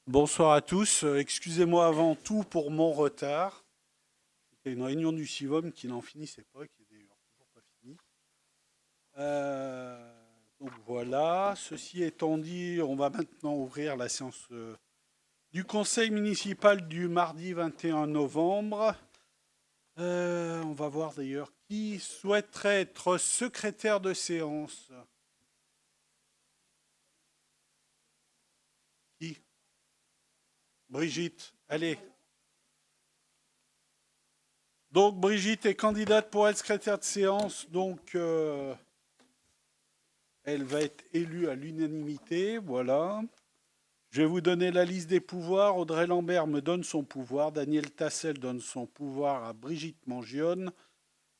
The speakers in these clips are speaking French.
Bonsoir à tous. Excusez-moi avant tout pour mon retard. C'était une réunion du CIVOM qui n'en finissait pas, qui est d'ailleurs toujours pas finie. Euh, donc voilà. Ceci étant dit, on va maintenant ouvrir la séance du Conseil municipal du mardi 21 novembre. On va voir d'ailleurs qui souhaiterait être secrétaire de séance. Qui? Brigitte. Allez. Donc Brigitte est candidate pour être secrétaire de séance. Donc elle va être élue à l'unanimité. Voilà. Je vais vous donner la liste des pouvoirs. Audrey Lambert me donne son pouvoir. Daniel Tassel donne son pouvoir à Brigitte Mangione.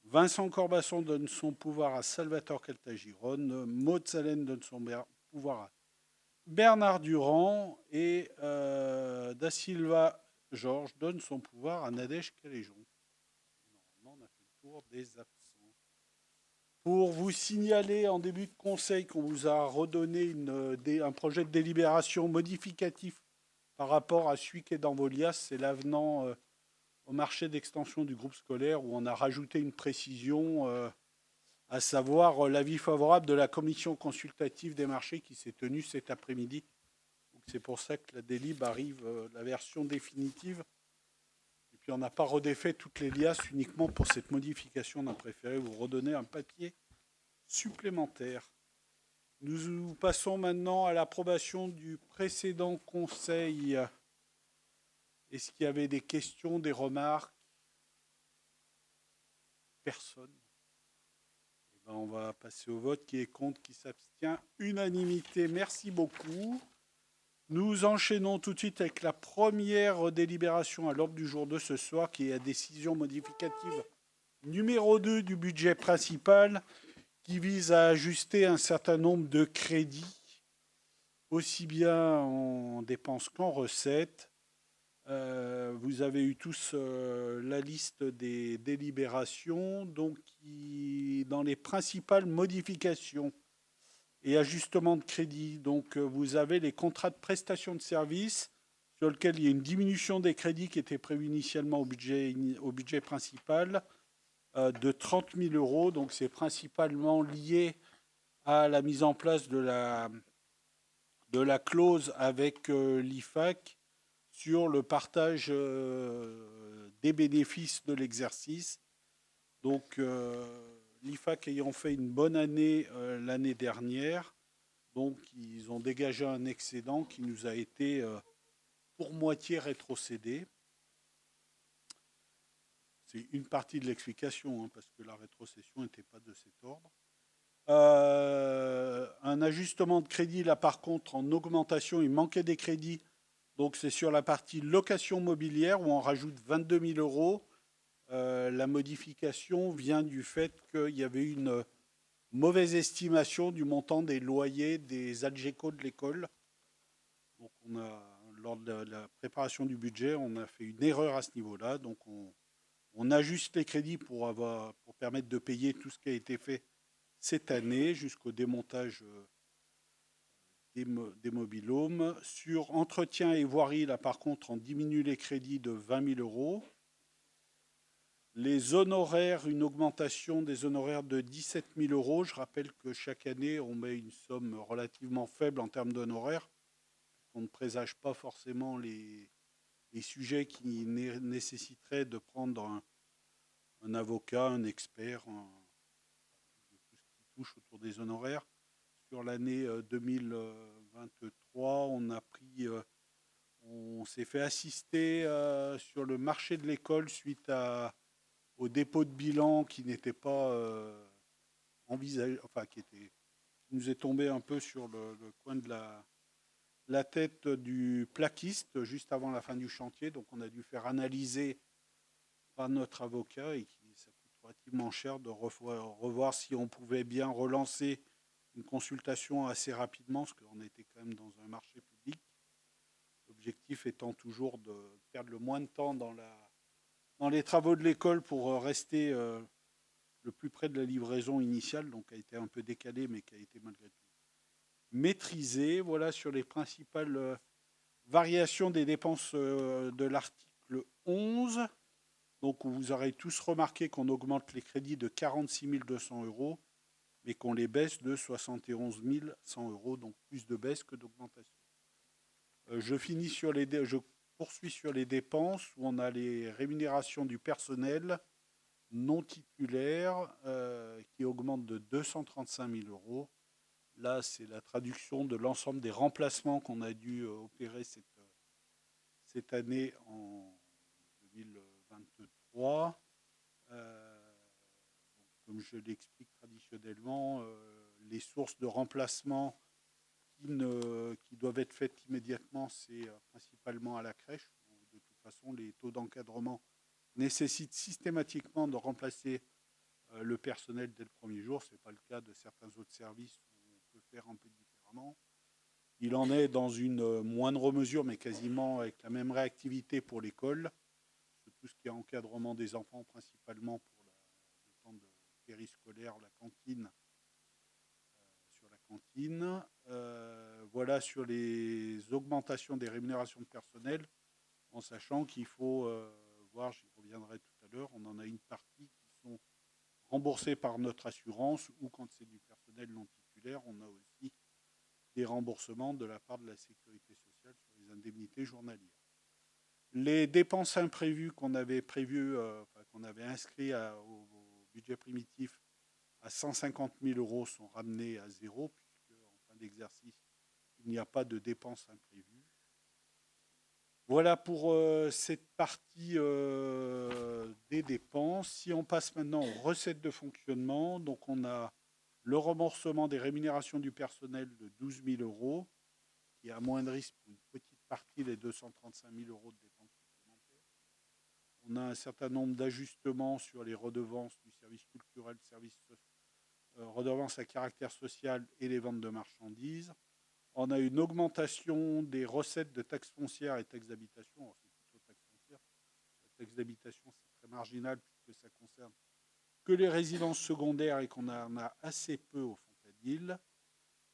Vincent Corbasson donne son pouvoir à Salvatore Caltagirone. Maud Salem donne son pouvoir à Bernard Durand. Et Da Silva Georges donne son pouvoir à Nadège Caléjon. Normalement, on a fait le tour des absents. Pour vous signaler en début de conseil qu'on vous a redonné un projet de délibération modificatif par rapport à celui qui est dans Volias, c'est l'avenant au marché d'extension du groupe scolaire où on a rajouté une précision, à savoir l'avis favorable de la commission consultative des marchés qui s'est tenue cet après-midi. C'est pour ça que la délib arrive, la version définitive. Et puis on n'a pas redéfait toutes les liasses uniquement pour cette modification. On a préféré vous redonner un papier supplémentaire. Nous passons maintenant à l'approbation du précédent conseil. Est-ce qu'il y avait des questions, des remarques? Personne. Eh ben, on va passer au vote. Qui est contre, qui s'abstient? Unanimité. Merci beaucoup. Nous enchaînons tout de suite avec la première délibération à l'ordre du jour de ce soir, qui est la décision modificative numéro 2 du budget principal, qui vise à ajuster un certain nombre de crédits, aussi bien en dépenses qu'en recettes. Vous avez eu tous la liste des délibérations, donc dans les principales modifications et ajustements de crédit. Donc vous avez les contrats de prestation de services sur lesquels il y a une diminution des crédits qui était prévue initialement au budget principal de 30 000 euros. Donc c'est principalement lié à la mise en place de la clause avec l'IFAC sur le partage des bénéfices de l'exercice. Donc, l'IFAC ayant fait une bonne année l'année dernière, donc ils ont dégagé un excédent qui nous a été pour moitié rétrocédé. C'est une partie de l'explication, hein, parce que la rétrocession n'était pas de cet ordre. Un ajustement de crédit, là par contre, en augmentation, il manquait des crédits. Donc c'est sur la partie location mobilière où on rajoute 22 000 euros. La modification vient du fait qu'il y avait une mauvaise estimation du montant des loyers des Algeco de l'école. Donc lors de la préparation du budget, on a fait une erreur à ce niveau-là. Donc on ajuste les crédits pour permettre de payer tout ce qui a été fait cette année jusqu'au démontage des mobilhomes. Sur entretien et voirie, là par contre, on diminue les crédits de 20 000 euros. Les honoraires, une augmentation des honoraires de 17 000 euros. Je rappelle que chaque année, on met une somme relativement faible en termes d'honoraires. On ne présage pas forcément les sujets qui nécessiteraient de prendre un avocat, un expert, tout ce qui touche autour des honoraires. Sur l'année 2023, on s'est fait assister sur le marché de l'école suite au dépôt de bilan qui n'était pas envisagé, enfin qui nous est tombé un peu sur le coin de la tête du plaquiste juste avant la fin du chantier. Donc on a dû faire analyser par notre avocat et ça coûte relativement cher de revoir si on pouvait bien relancer une consultation assez rapidement, parce qu'on était quand même dans un marché public. L'objectif étant toujours de perdre le moins de temps dans les travaux de l'école pour rester le plus près de la livraison initiale, donc a été un peu décalé, mais qui a été malgré tout maîtrisé. Voilà sur les principales Variation des dépenses de l'article 11. Donc, vous aurez tous remarqué qu'on augmente les crédits de 46 200 euros, mais qu'on les baisse de 71 100 euros, donc plus de baisse que d'augmentation. Je poursuis sur les dépenses où on a les rémunérations du personnel non titulaire qui augmentent de 235 000 euros. Là, c'est la traduction de l'ensemble des remplacements qu'on a dû opérer cette année en 2023. Comme je l'explique traditionnellement, les sources de remplacement qui doivent être faites immédiatement, c'est principalement à la crèche. De toute façon, les taux d'encadrement nécessitent systématiquement de remplacer le personnel dès le premier jour. Ce n'est pas le cas de certains autres services où on peut faire un peu différemment. Il en est dans une moindre mesure, mais quasiment avec la même réactivité pour l'école. Tout ce qui est encadrement des enfants, principalement pour le temps de périscolaire, la cantine, sur la cantine. Voilà sur les augmentations des rémunérations de personnel, en sachant qu'il faut voir, j'y reviendrai tout à l'heure, on en a une partie qui sont remboursées par notre assurance, ou quand c'est du personnel non titulaire, on a aussi des remboursements de la part de la sécurité sociale sur les indemnités journalières. Les dépenses imprévues qu'on avait qu'on avait inscrit au budget primitif à 150 000 euros sont ramenées à zéro, puisque en fin d'exercice, il n'y a pas de dépenses imprévues. Voilà pour cette partie des dépenses. Si on passe maintenant aux recettes de fonctionnement, donc on a le remboursement des rémunérations du personnel de 12 000 euros, qui amoindrissent pour une petite partie les 235 000 euros de dépenses supplémentaires. On a un certain nombre d'ajustements sur les redevances du service culturel, redevances à caractère social et les ventes de marchandises. On a une augmentation des recettes de taxes foncières et taxes d'habitation. Alors, c'est plutôt taxes foncières. La taxe d'habitation, c'est très marginal puisque ça concerne que les résidences secondaires et qu'on en a assez peu au Fontadille,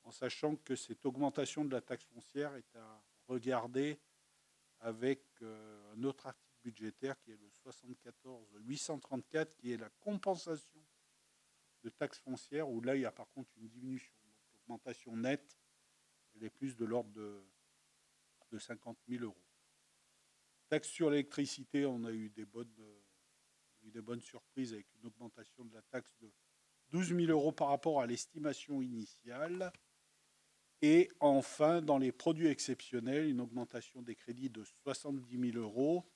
en sachant que cette augmentation de la taxe foncière est à regarder avec un autre article budgétaire qui est le 74 834, qui est la compensation de taxes foncières, où là, il y a par contre une diminution. Donc, l'augmentation nette, elle est plus de l'ordre de 50 000 euros. Taxe sur l'électricité, on a eu des bonnes surprises avec une augmentation de la taxe de 12 000 euros par rapport à l'estimation initiale. Et enfin, dans les produits exceptionnels, une augmentation des crédits de 70 000 euros.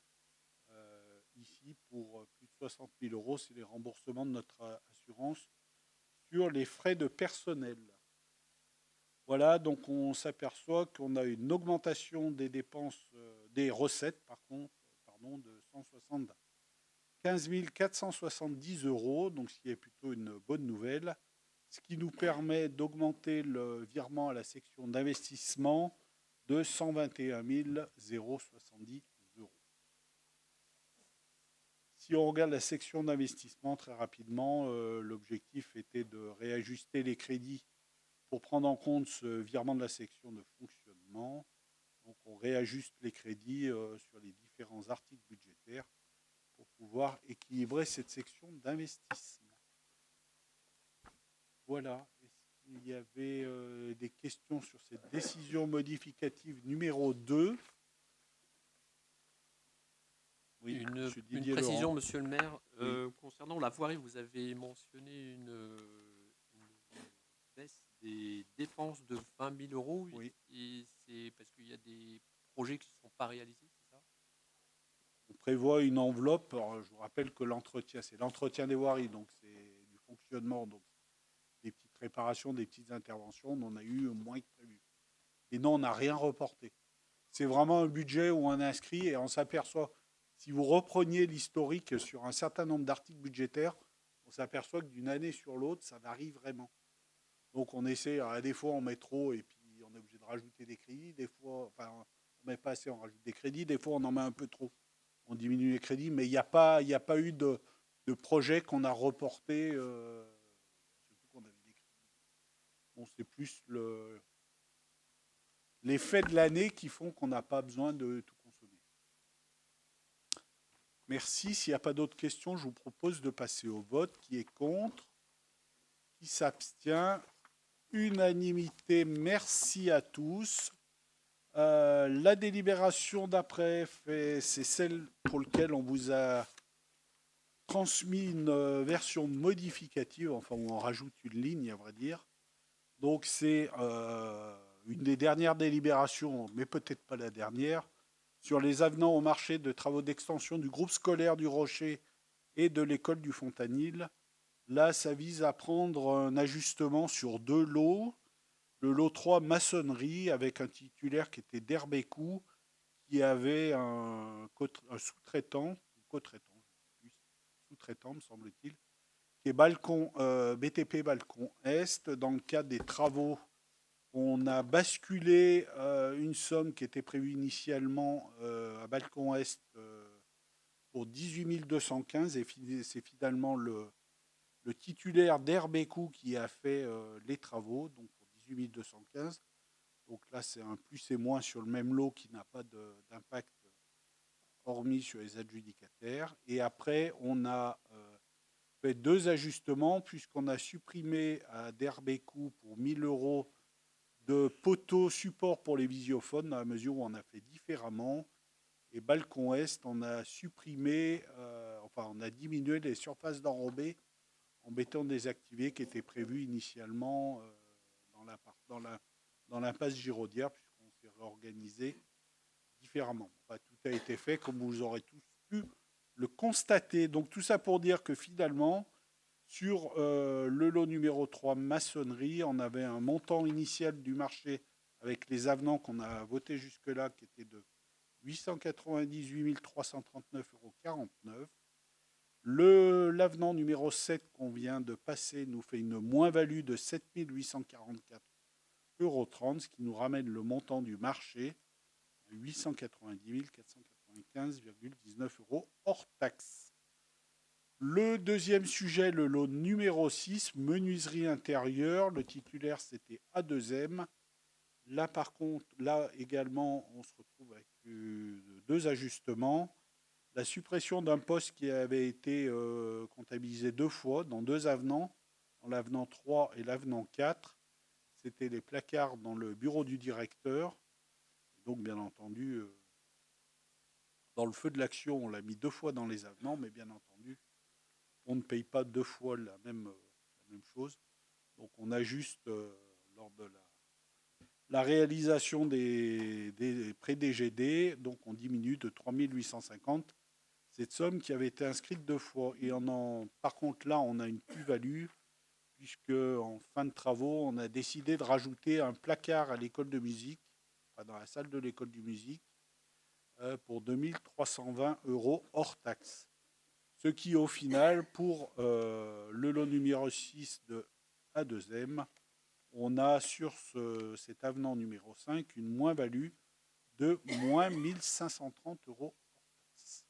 Ici, pour plus de 60 000 euros, c'est les remboursements de notre assurance sur les frais de personnel. Voilà, donc on s'aperçoit qu'on a une augmentation des dépenses, des recettes, de 175 470 euros, donc ce qui est plutôt une bonne nouvelle, ce qui nous permet d'augmenter le virement à la section d'investissement de 121 070 euros. Si on regarde la section d'investissement très rapidement, l'objectif était de réajuster les crédits pour prendre en compte ce virement de la section de fonctionnement. Donc on réajuste les crédits sur les différents articles budgétaires pour pouvoir équilibrer cette section d'investissement. Voilà. Est-ce qu'il y avait des questions sur cette décision modificative numéro 2 ? Oui, une précision, monsieur le maire. Oui. Concernant la voirie, vous avez mentionné une baisse des dépenses de 20 000 euros. Oui. Et c'est parce qu'il y a des projets qui ne sont pas réalisés, c'est ça ? On prévoit une enveloppe. Alors, je vous rappelle que l'entretien, c'est l'entretien des voiries, donc c'est du fonctionnement, donc des petites réparations, des petites interventions. On en a eu moins que prévu. Et non, on n'a rien reporté. C'est vraiment un budget où on inscrit et on s'aperçoit. Si vous repreniez l'historique sur un certain nombre d'articles budgétaires, on s'aperçoit que d'une année sur l'autre, ça varie vraiment. Donc on essaie, des fois on met trop et puis on est obligé de rajouter des crédits, des fois, enfin on met pas assez, on rajoute des crédits, des fois on en met un peu trop, on diminue les crédits, mais il n'y a pas eu de projet qu'on a reporté, surtout qu'on avait des crédits. Bon, c'est plus les faits de l'année qui font qu'on n'a pas besoin de tout consommer. Merci. S'il n'y a pas d'autres questions, je vous propose de passer au vote. Qui est contre? Qui s'abstient? Unanimité. Merci à tous. La délibération d'après, c'est celle pour laquelle on vous a transmis une version modificative, enfin on rajoute une ligne à vrai dire. Donc c'est une des dernières délibérations, mais peut-être pas la dernière, sur les avenants au marché de travaux d'extension du groupe scolaire du Rocher et de l'école du Fontanil. Là, ça vise à prendre un ajustement sur 2 lots. Le lot 3, maçonnerie, avec un titulaire qui était d'Herbécou, qui avait un sous-traitant, co-traitant, sous-traitant, me semble-t-il, qui est balcon, BTP Balcon Est. Dans le cadre des travaux, on a basculé une somme qui était prévue initialement à Balcon Est pour 18 215 et c'est finalement le titulaire d'Herbécou qui a fait les travaux, donc pour 18 215. Donc là, c'est un plus et moins sur le même lot qui n'a pas d'impact hormis sur les adjudicataires. Et après, on a fait 2 ajustements puisqu'on a supprimé à d'Herbécou pour 1 000 € de poteaux support pour les visiophones dans la mesure où on a fait différemment. Et Balcon Est, on a supprimé, on a diminué les surfaces d'enrobés en béton désactivé qui était prévu initialement dans l'impasse Giraudière, puisqu'on s'est réorganisé différemment. Enfin, tout a été fait comme vous aurez tous pu le constater. Donc tout ça pour dire que finalement, sur le lot numéro 3, maçonnerie, on avait un montant initial du marché avec les avenants qu'on a votés jusque-là qui était de 898 339,49 €. L'avenant numéro 7 qu'on vient de passer nous fait une moins-value de 7 844,30 €, ce qui nous ramène le montant du marché à 890 495,19 € hors taxe. Le deuxième sujet, le lot numéro 6, menuiserie intérieure. Le titulaire, c'était A2M. Là, par contre, là également, on se retrouve avec 2 ajustements. La suppression d'un poste qui avait été comptabilisé 2 fois dans 2 avenants, dans l'avenant 3 et l'avenant 4. C'était les placards dans le bureau du directeur. Donc, bien entendu, dans le feu de l'action, on l'a mis 2 fois dans les avenants, mais bien entendu, on ne paye pas 2 fois la même chose. Donc, on ajuste lors de la réalisation des prêts DGD. Donc, on diminue de 3 850 cette somme qui avait été inscrite 2 fois. Et par contre, là, on a une plus-value, puisque en fin de travaux, on a décidé de rajouter un placard à l'école de musique, dans la salle de l'école de musique, pour 2 320 € hors taxe. Ce qui, au final, pour le lot numéro 6 de A2M, on a sur cet avenant numéro 5 une moins-value de moins 1530 € hors taxe.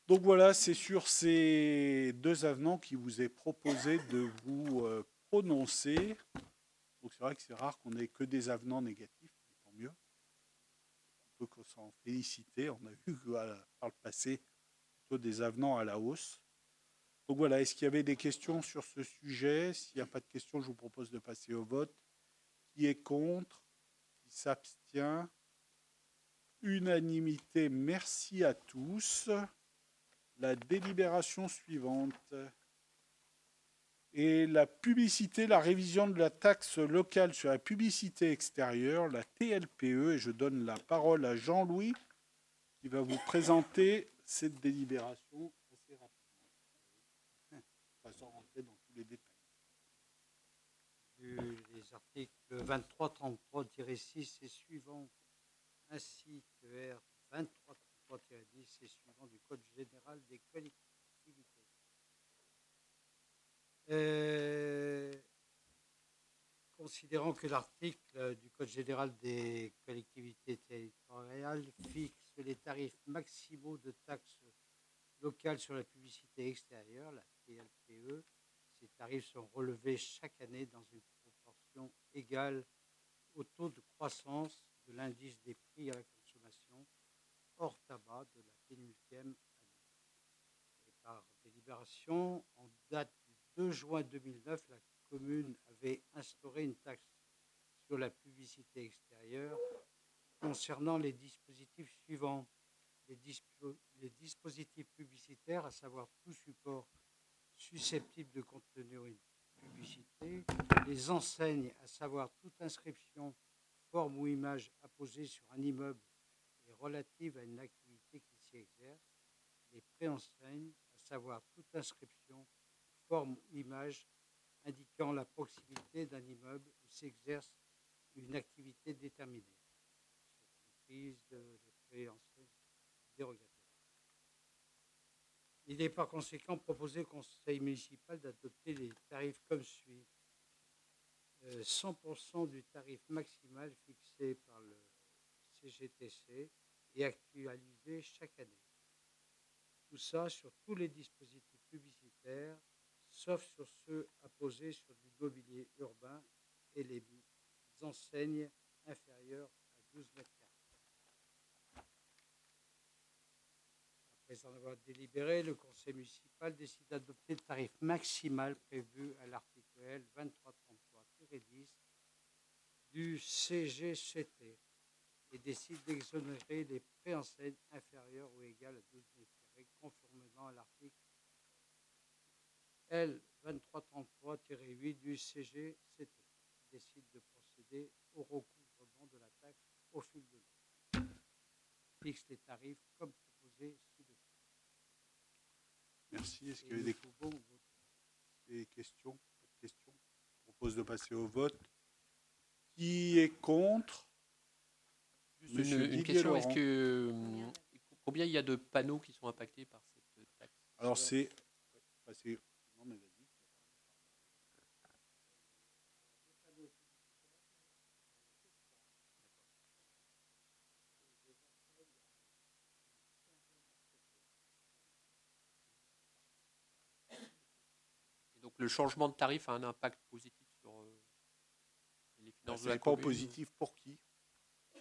Donc voilà, c'est sur ces 2 avenants qu'il vous est proposé de vous prononcer. Donc c'est vrai que c'est rare qu'on ait que des avenants négatifs, mais tant mieux. On peut s'en féliciter. On a vu par le passé plutôt des avenants à la hausse. Donc voilà, est-ce qu'il y avait des questions sur ce sujet? S'il n'y a pas de questions, je vous propose de passer au vote. Qui est contre? Qui s'abstient? Unanimité, merci à tous. La délibération suivante est la publicité, la révision de la taxe locale sur la publicité extérieure, la TLPE, et je donne la parole à Jean-Louis qui va vous présenter cette délibération assez rapidement, sans rentrer dans tous les détails. Les articles 2333-6 et suivants, ainsi que R 2333-10 et suivants du Code général des collectivités. Considérant que l'article du Code général des collectivités territoriales fixe les tarifs maximaux de taxes locales sur la publicité extérieure, la TLPE, ces tarifs sont relevés chaque année dans une proportion égale au taux de croissance de l'indice des prix à la consommation hors tabac de la pénultième année. Et par délibération, en date du 2 juin 2009, la commune avait instauré une taxe sur la publicité extérieure concernant les dispositifs suivants. Les dispositifs publicitaires, à savoir tout support susceptible de contenir une publicité, les enseignes, à savoir toute inscription, forme ou image apposée sur un immeuble et relative à une activité qui s'y exerce, les préenseignes, à savoir toute inscription, forme ou image indiquant la proximité d'un immeuble où s'exerce une activité déterminée, sur comprise des préenseignes dérogatoires. Il est par conséquent proposé au conseil municipal d'adopter les tarifs comme suit. 100% du tarif maximal fixé par le CGTC et actualisé chaque année. Tout ça sur tous les dispositifs publicitaires, sauf sur ceux apposés sur du mobilier urbain et les enseignes inférieures à 12 mètres carrés. Après en avoir délibéré, le conseil municipal décide d'adopter le tarif maximal prévu à l'article L 2333-10 du CGCT et décide d'exonérer les préenseignes inférieures ou égales à 12 mètres carrés conformément à l'article L 2333-8 du CGCT. Il décide de procéder au recouvrement de la taxe au fil de l'eau. Fixe les tarifs comme proposé ci-dessous. Merci. Est-ce qu'il y a des questions? Pas de questions. Je propose de passer au vote. Qui est contre? Une question, est-ce que combien il y a de panneaux qui sont impactés par cette taxe? Alors c'est... Non mais vas-y. Et donc le changement de tarif a un impact positif sur les finances de la commune. Positif pour qui?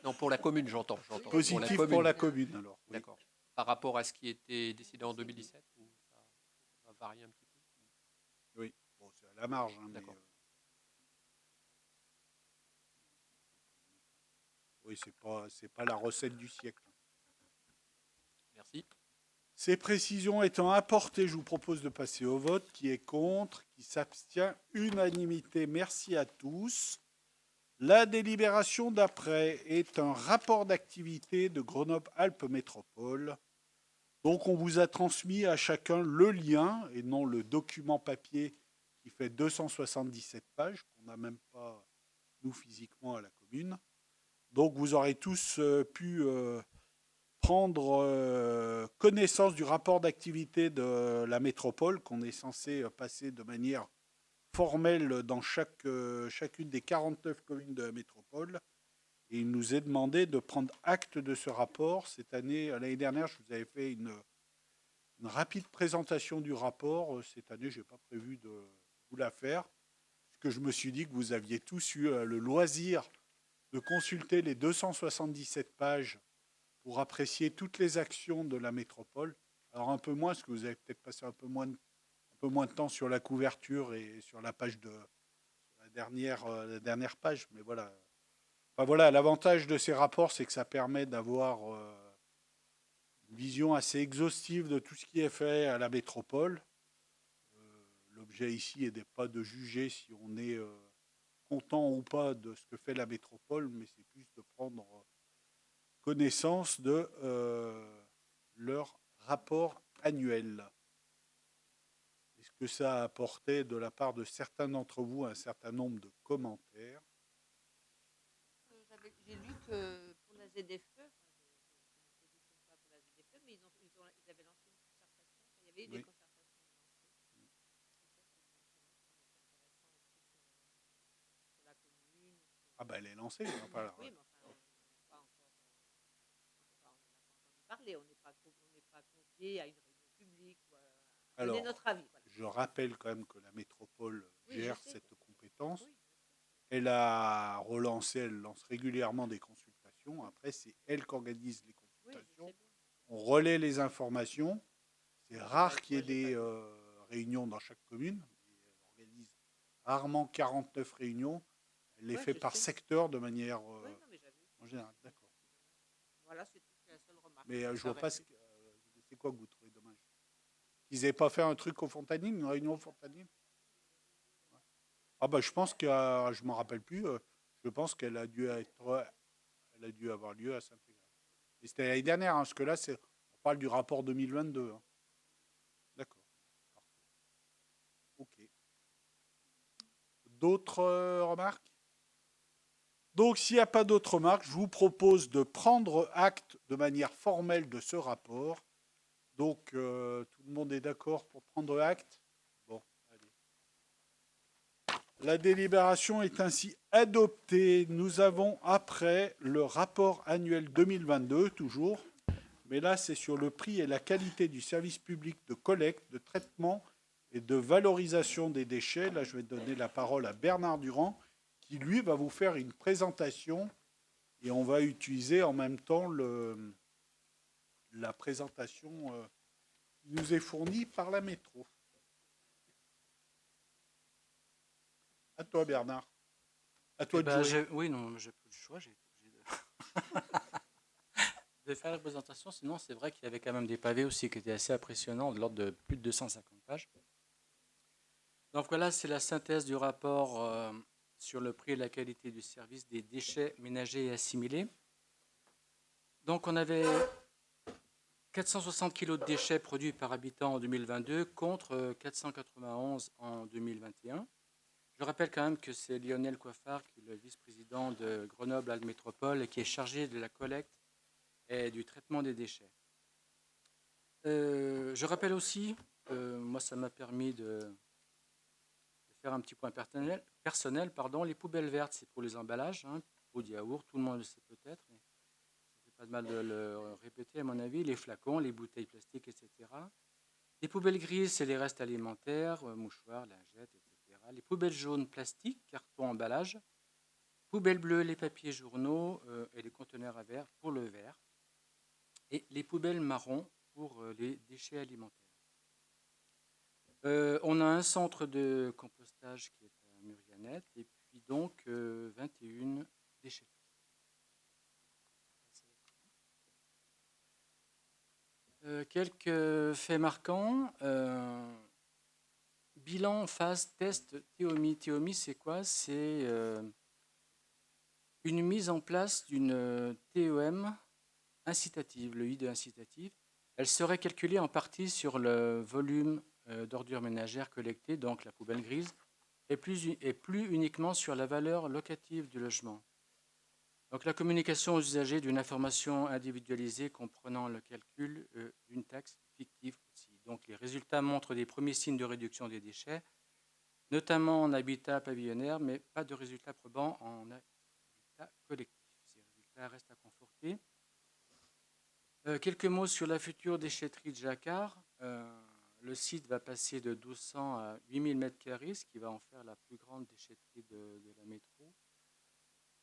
Non, pour la commune, j'entends. Positif pour la commune, alors. Oui. D'accord. Par rapport à ce qui était décidé en 2017, ou ça va varier un petit peu? Oui, bon, c'est à la marge. Hein, d'accord. Oui, c'est pas la recette du siècle. Merci. Ces précisions étant apportées, je vous propose de passer au vote. Qui est contre? Qui s'abstient? Unanimité. Merci à tous. La délibération d'après est un rapport d'activité de Grenoble-Alpes Métropole. Donc, on vous a transmis à chacun le lien et non le document papier qui fait 277 pages, qu'on n'a même pas, nous, physiquement à la commune. Donc, vous aurez tous pu prendre connaissance du rapport d'activité de la métropole qu'on est censé passer de manière formelle dans chacune des 49 communes de la métropole. Et il nous est demandé de prendre acte de ce rapport. L'année dernière, je vous avais fait une rapide présentation du rapport. Cette année, je n'ai pas prévu de vous la faire, parce que je me suis dit que vous aviez tous eu le loisir de consulter les 277 pages pour apprécier toutes les actions de la métropole. Alors un peu moins, parce que vous avez peut-être passé un peu moins de temps sur la couverture et sur la page la dernière page, mais voilà. Enfin, voilà, l'avantage de ces rapports, c'est que ça permet d'avoir une vision assez exhaustive de tout ce qui est fait à la métropole. L'objet ici n'est pas de juger si on est content ou pas de ce que fait la métropole, mais c'est plus de prendre connaissance de leur rapport annuel. Est-ce que ça a apporté de la part de certains d'entre vous un certain nombre de commentaires? J'ai lu que pour la ZFE, je ne positionne pas pour la ZFE, mais ils avaient lancé une concertation. Il y avait eu des concertations lancées. Sur la commune. Ah ben elle est lancée. Enfin, oui, mais enfin, on n'a pas encore entendu parler. On n'est pas convié à une réunion publique ou à donner notre avis. Voilà. Je rappelle quand même que la métropole gère cette compétence. Oui, Elle a relancé, elle lance régulièrement des consultations. Après, c'est elle qui organise les consultations. On relaie les informations. C'est rare qu'il y ait des réunions dans chaque commune. Elle organise rarement 49 réunions. Elle les fait par secteur de manière en général. D'accord. Voilà, c'était la seule remarque. Mais je vois pas c'est quoi que vous trouvez dommage. Qu'ils n'aient pas fait un truc au Fontanine, une réunion au Fontanine. Ah bah je pense que je m'en rappelle plus. Je pense qu'elle a dû avoir lieu à Saint-Égrève. Et c'était l'année dernière, hein, parce que là on parle du rapport 2022. Hein. D'accord. Ok. D'autres remarques? Donc, s'il n'y a pas d'autres remarques, je vous propose de prendre acte de manière formelle de ce rapport. Donc, tout le monde est d'accord pour prendre acte? Bon, allez. La délibération est ainsi adoptée. Nous avons après le rapport annuel 2022, toujours. Mais là, c'est sur le prix et la qualité du service public de collecte, de traitement et de valorisation des déchets. Là, je vais donner la parole à Bernard Durand, qui, lui, va vous faire une présentation. Et on va utiliser en même temps la présentation qui nous est fournie par la métro. À toi, Bernard. À toi de jouer. Oui, non, j'ai plus le choix. J'ai de faire la présentation. Sinon, c'est vrai qu'il y avait quand même des pavés aussi qui étaient assez impressionnants, de l'ordre de plus de 250 pages. Donc voilà, c'est la synthèse du rapport sur le prix et la qualité du service des déchets ménagers et assimilés. Donc on avait 460 kg de déchets produits par habitant en 2022 contre 491 en 2021. Je rappelle quand même que c'est Lionel Coiffard, qui est le vice-président de Grenoble-Alpes Métropole et qui est chargé de la collecte et du traitement des déchets. Je rappelle aussi, moi ça m'a permis de faire un petit point personnel, les poubelles vertes, c'est pour les emballages, hein, pots de yaourt, tout le monde le sait peut-être, mais ça fait pas de mal de le répéter à mon avis, les flacons, les bouteilles plastiques, etc. Les poubelles grises, c'est les restes alimentaires, mouchoirs, lingettes, etc. Les poubelles jaunes, plastique, carton, emballage. Poubelles bleues, les papiers journaux et les conteneurs à verre pour le verre. Et les poubelles marrons pour les déchets alimentaires. On a un centre de compostage qui est à Murianette et puis donc 21 déchetteries. Quelques faits marquants. Bilan, phase, test, TEOMI. TEOMI, c'est quoi? C'est une mise en place d'une TEM incitative, le I de incitative. Elle serait calculée en partie sur le volume d'ordures ménagères collectées, donc la poubelle grise, et plus uniquement sur la valeur locative du logement. Donc la communication aux usagers d'une information individualisée comprenant le calcul d'une taxe fictive aussi. Donc les résultats montrent des premiers signes de réduction des déchets, notamment en habitat pavillonnaire, mais pas de résultats probants en habitat collectif. Ces résultats restent à conforter. Quelques mots sur la future déchetterie de Jacquard. Le site va passer de 1200 à 8000 m², ce qui va en faire la plus grande déchetterie de la métro.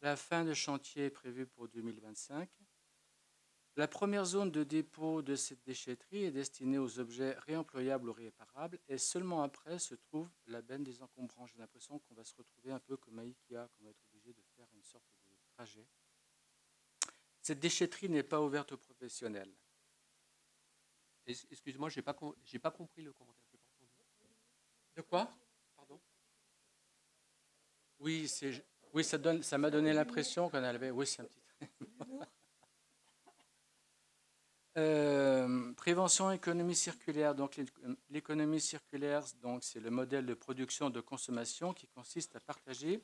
La fin de chantier est prévue pour 2025. La première zone de dépôt de cette déchetterie est destinée aux objets réemployables ou réparables et seulement après se trouve la benne des encombrants. J'ai l'impression qu'on va se retrouver un peu comme à Ikea, qu'on va être obligé de faire une sorte de trajet. Cette déchetterie n'est pas ouverte aux professionnels. Excusez-moi, j'ai pas compris le commentaire. J'ai pas entendu. De quoi? Pardon? Oui, ça m'a donné l'impression qu'on avait. Oui, c'est un petit. Prévention économie circulaire. Donc l'économie circulaire, donc c'est le modèle de production de consommation qui consiste à partager,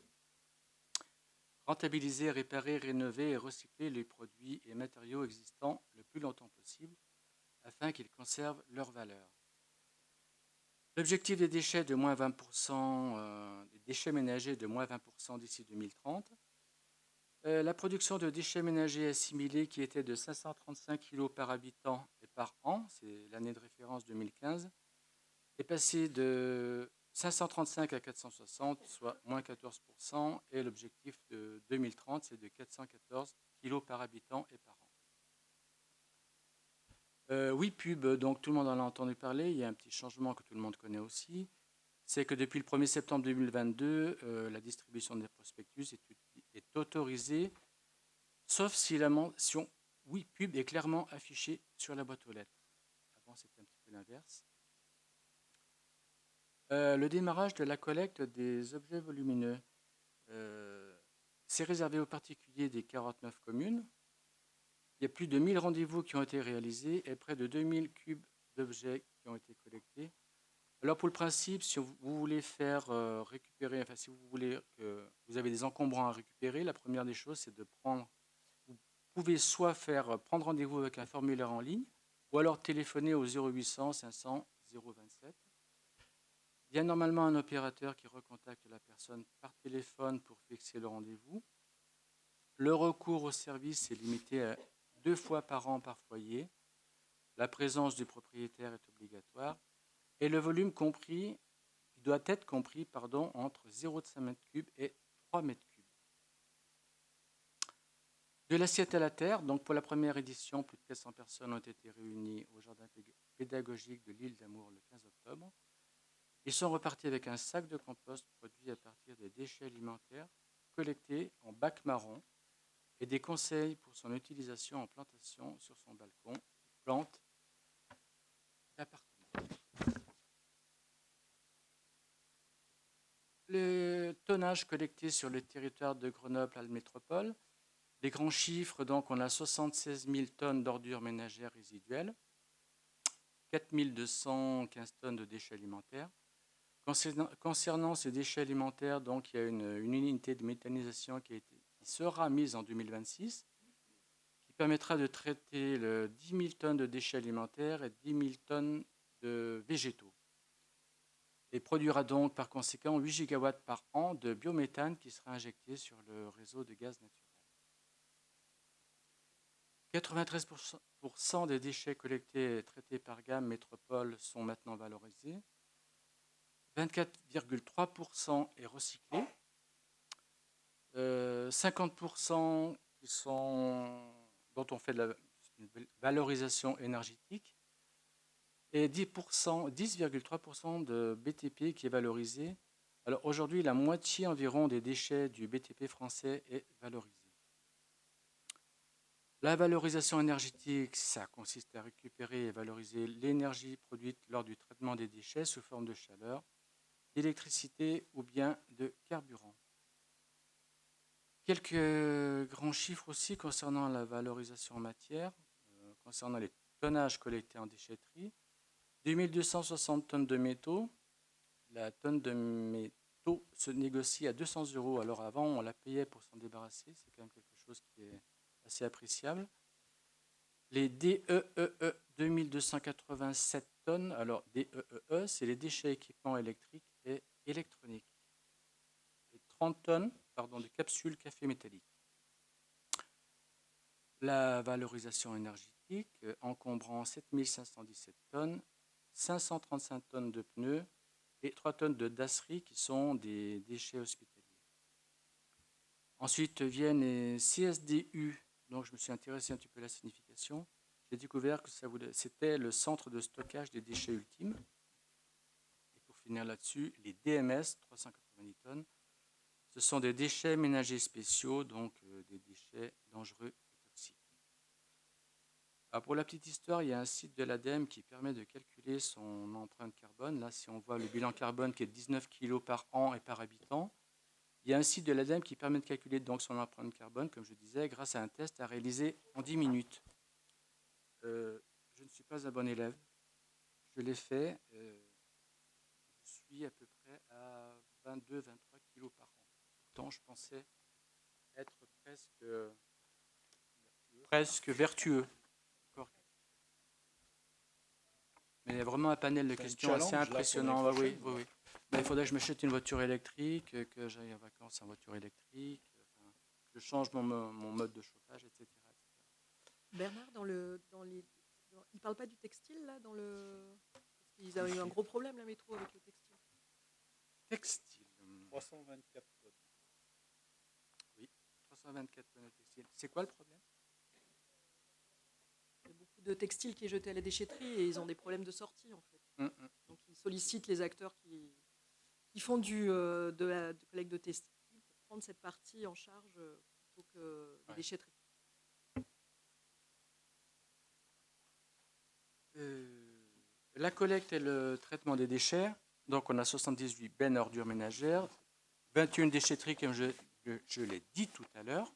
rentabiliser, réparer, rénover et recycler les produits et matériaux existants le plus longtemps possible afin qu'ils conservent leur valeur. L'objectif des déchets de moins 20%, des déchets ménagers de moins 20% d'ici 2030. La production de déchets ménagers assimilés qui était de 535 kg par habitant et par an, c'est l'année de référence 2015, est passée de 535 à 460, soit moins 14%, et l'objectif de 2030, c'est de 414 kg par habitant et par an. Oui, pub, donc tout le monde en a entendu parler. Il y a un petit changement que tout le monde connaît aussi. C'est que depuis le 1er septembre 2022, la distribution des prospectus est autorisée, sauf si la mention « oui, pub » est clairement affichée sur la boîte aux lettres. Avant, c'était un petit peu l'inverse. Le démarrage de la collecte des objets volumineux, c'est réservé aux particuliers des 49 communes. Il y a plus de 1000 rendez-vous qui ont été réalisés et près de 2000 cubes d'objets qui ont été collectés. Alors pour le principe, si vous voulez faire récupérer, enfin si vous voulez que vous avez des encombrants à récupérer, la première des choses, c'est de prendre, vous pouvez soit faire prendre rendez-vous avec un formulaire en ligne, ou alors téléphoner au 0800 500 027. Il y a normalement un opérateur qui recontacte la personne par téléphone pour fixer le rendez-vous. Le recours au service est limité à 2 fois par an par foyer. La présence du propriétaire est obligatoire. Et le volume compris, il doit être compris entre 0,5 m3 et 3 m3. De l'assiette à la terre, donc pour la première édition, plus de 400 personnes ont été réunies au jardin pédagogique de l'île d'Amour le 15 octobre. Ils sont repartis avec un sac de compost produit à partir des déchets alimentaires collectés en bac marron et des conseils pour son utilisation en plantation sur son balcon, plantes d'appartement. Le tonnage collecté sur le territoire de Grenoble-Alpes Métropole, les grands chiffres, donc on a 76 000 tonnes d'ordures ménagères résiduelles, 4 215 tonnes de déchets alimentaires. Concernant ces déchets alimentaires, donc, il y a une unité de méthanisation qui sera mise en 2026, qui permettra de traiter 10 000 tonnes de déchets alimentaires et 10 000 tonnes de végétaux. Et produira donc par conséquent 8 gigawatts par an de biométhane qui sera injecté sur le réseau de gaz naturel. 93% des déchets collectés et traités par gamme métropole sont maintenant valorisés. 24,3% est recyclé. 50% dont on fait de la valorisation énergétique. Et 10,3% de BTP qui est valorisé. Alors aujourd'hui, la moitié environ des déchets du BTP français est valorisé. La valorisation énergétique, ça consiste à récupérer et valoriser l'énergie produite lors du traitement des déchets sous forme de chaleur, d'électricité ou bien de carburant. Quelques grands chiffres aussi concernant la valorisation en matière, concernant les tonnages collectés en déchetterie. 2260 tonnes de métaux. La tonne de métaux se négocie à 200 €. Alors avant, on la payait pour s'en débarrasser. C'est quand même quelque chose qui est assez appréciable. Les DEEE, 2287 tonnes. Alors DEEE, c'est les déchets équipements électriques et électroniques. Et 30 tonnes de capsules café métalliques. La valorisation énergétique encombrant 7517 tonnes, 535 tonnes de pneus et 3 tonnes de dasserie qui sont des déchets hospitaliers. Ensuite viennent les CSDU, donc je me suis intéressé un petit peu à la signification. J'ai découvert que c'était le centre de stockage des déchets ultimes. Et pour finir là-dessus, les DMS, 390 tonnes, ce sont des déchets ménagers spéciaux, donc des déchets dangereux et toxiques. Alors pour la petite histoire, il y a un site de l'ADEME qui permet de calculer son empreinte carbone. Là, si on voit le bilan carbone qui est de 19 kg par an et par habitant, il y a un site de l'ADEME qui permet de calculer donc son empreinte carbone, comme je disais, grâce à un test à réaliser en 10 minutes. Je ne suis pas un bon élève. Je l'ai fait. Je suis à peu près à 22-23 kg par an. Pourtant, je pensais être presque vertueux. Mais il y a vraiment un panel de questions assez impressionnant. Oui. Ben, il faudrait que je m'achète une voiture électrique, que j'aille en vacances en voiture électrique, que je change mon mode de chauffage, etc. Bernard, il ne parle pas du textile, là, parce qu'ils avaient eu un gros problème, la métro, avec le textile. textile. 324 tonnes. Oui, 324 tonnes de textile. C'est quoi le problème? Il y a beaucoup de textiles qui est jeté à la déchetterie et ils ont des problèmes de sortie en fait. Donc ils sollicitent les acteurs qui font de la collecte de textiles pour prendre cette partie en charge plutôt que les déchetteries. La collecte et le traitement des déchets. Donc on a 78 bennes ordures ménagères, 21 déchetteries comme je l'ai dit tout à l'heure.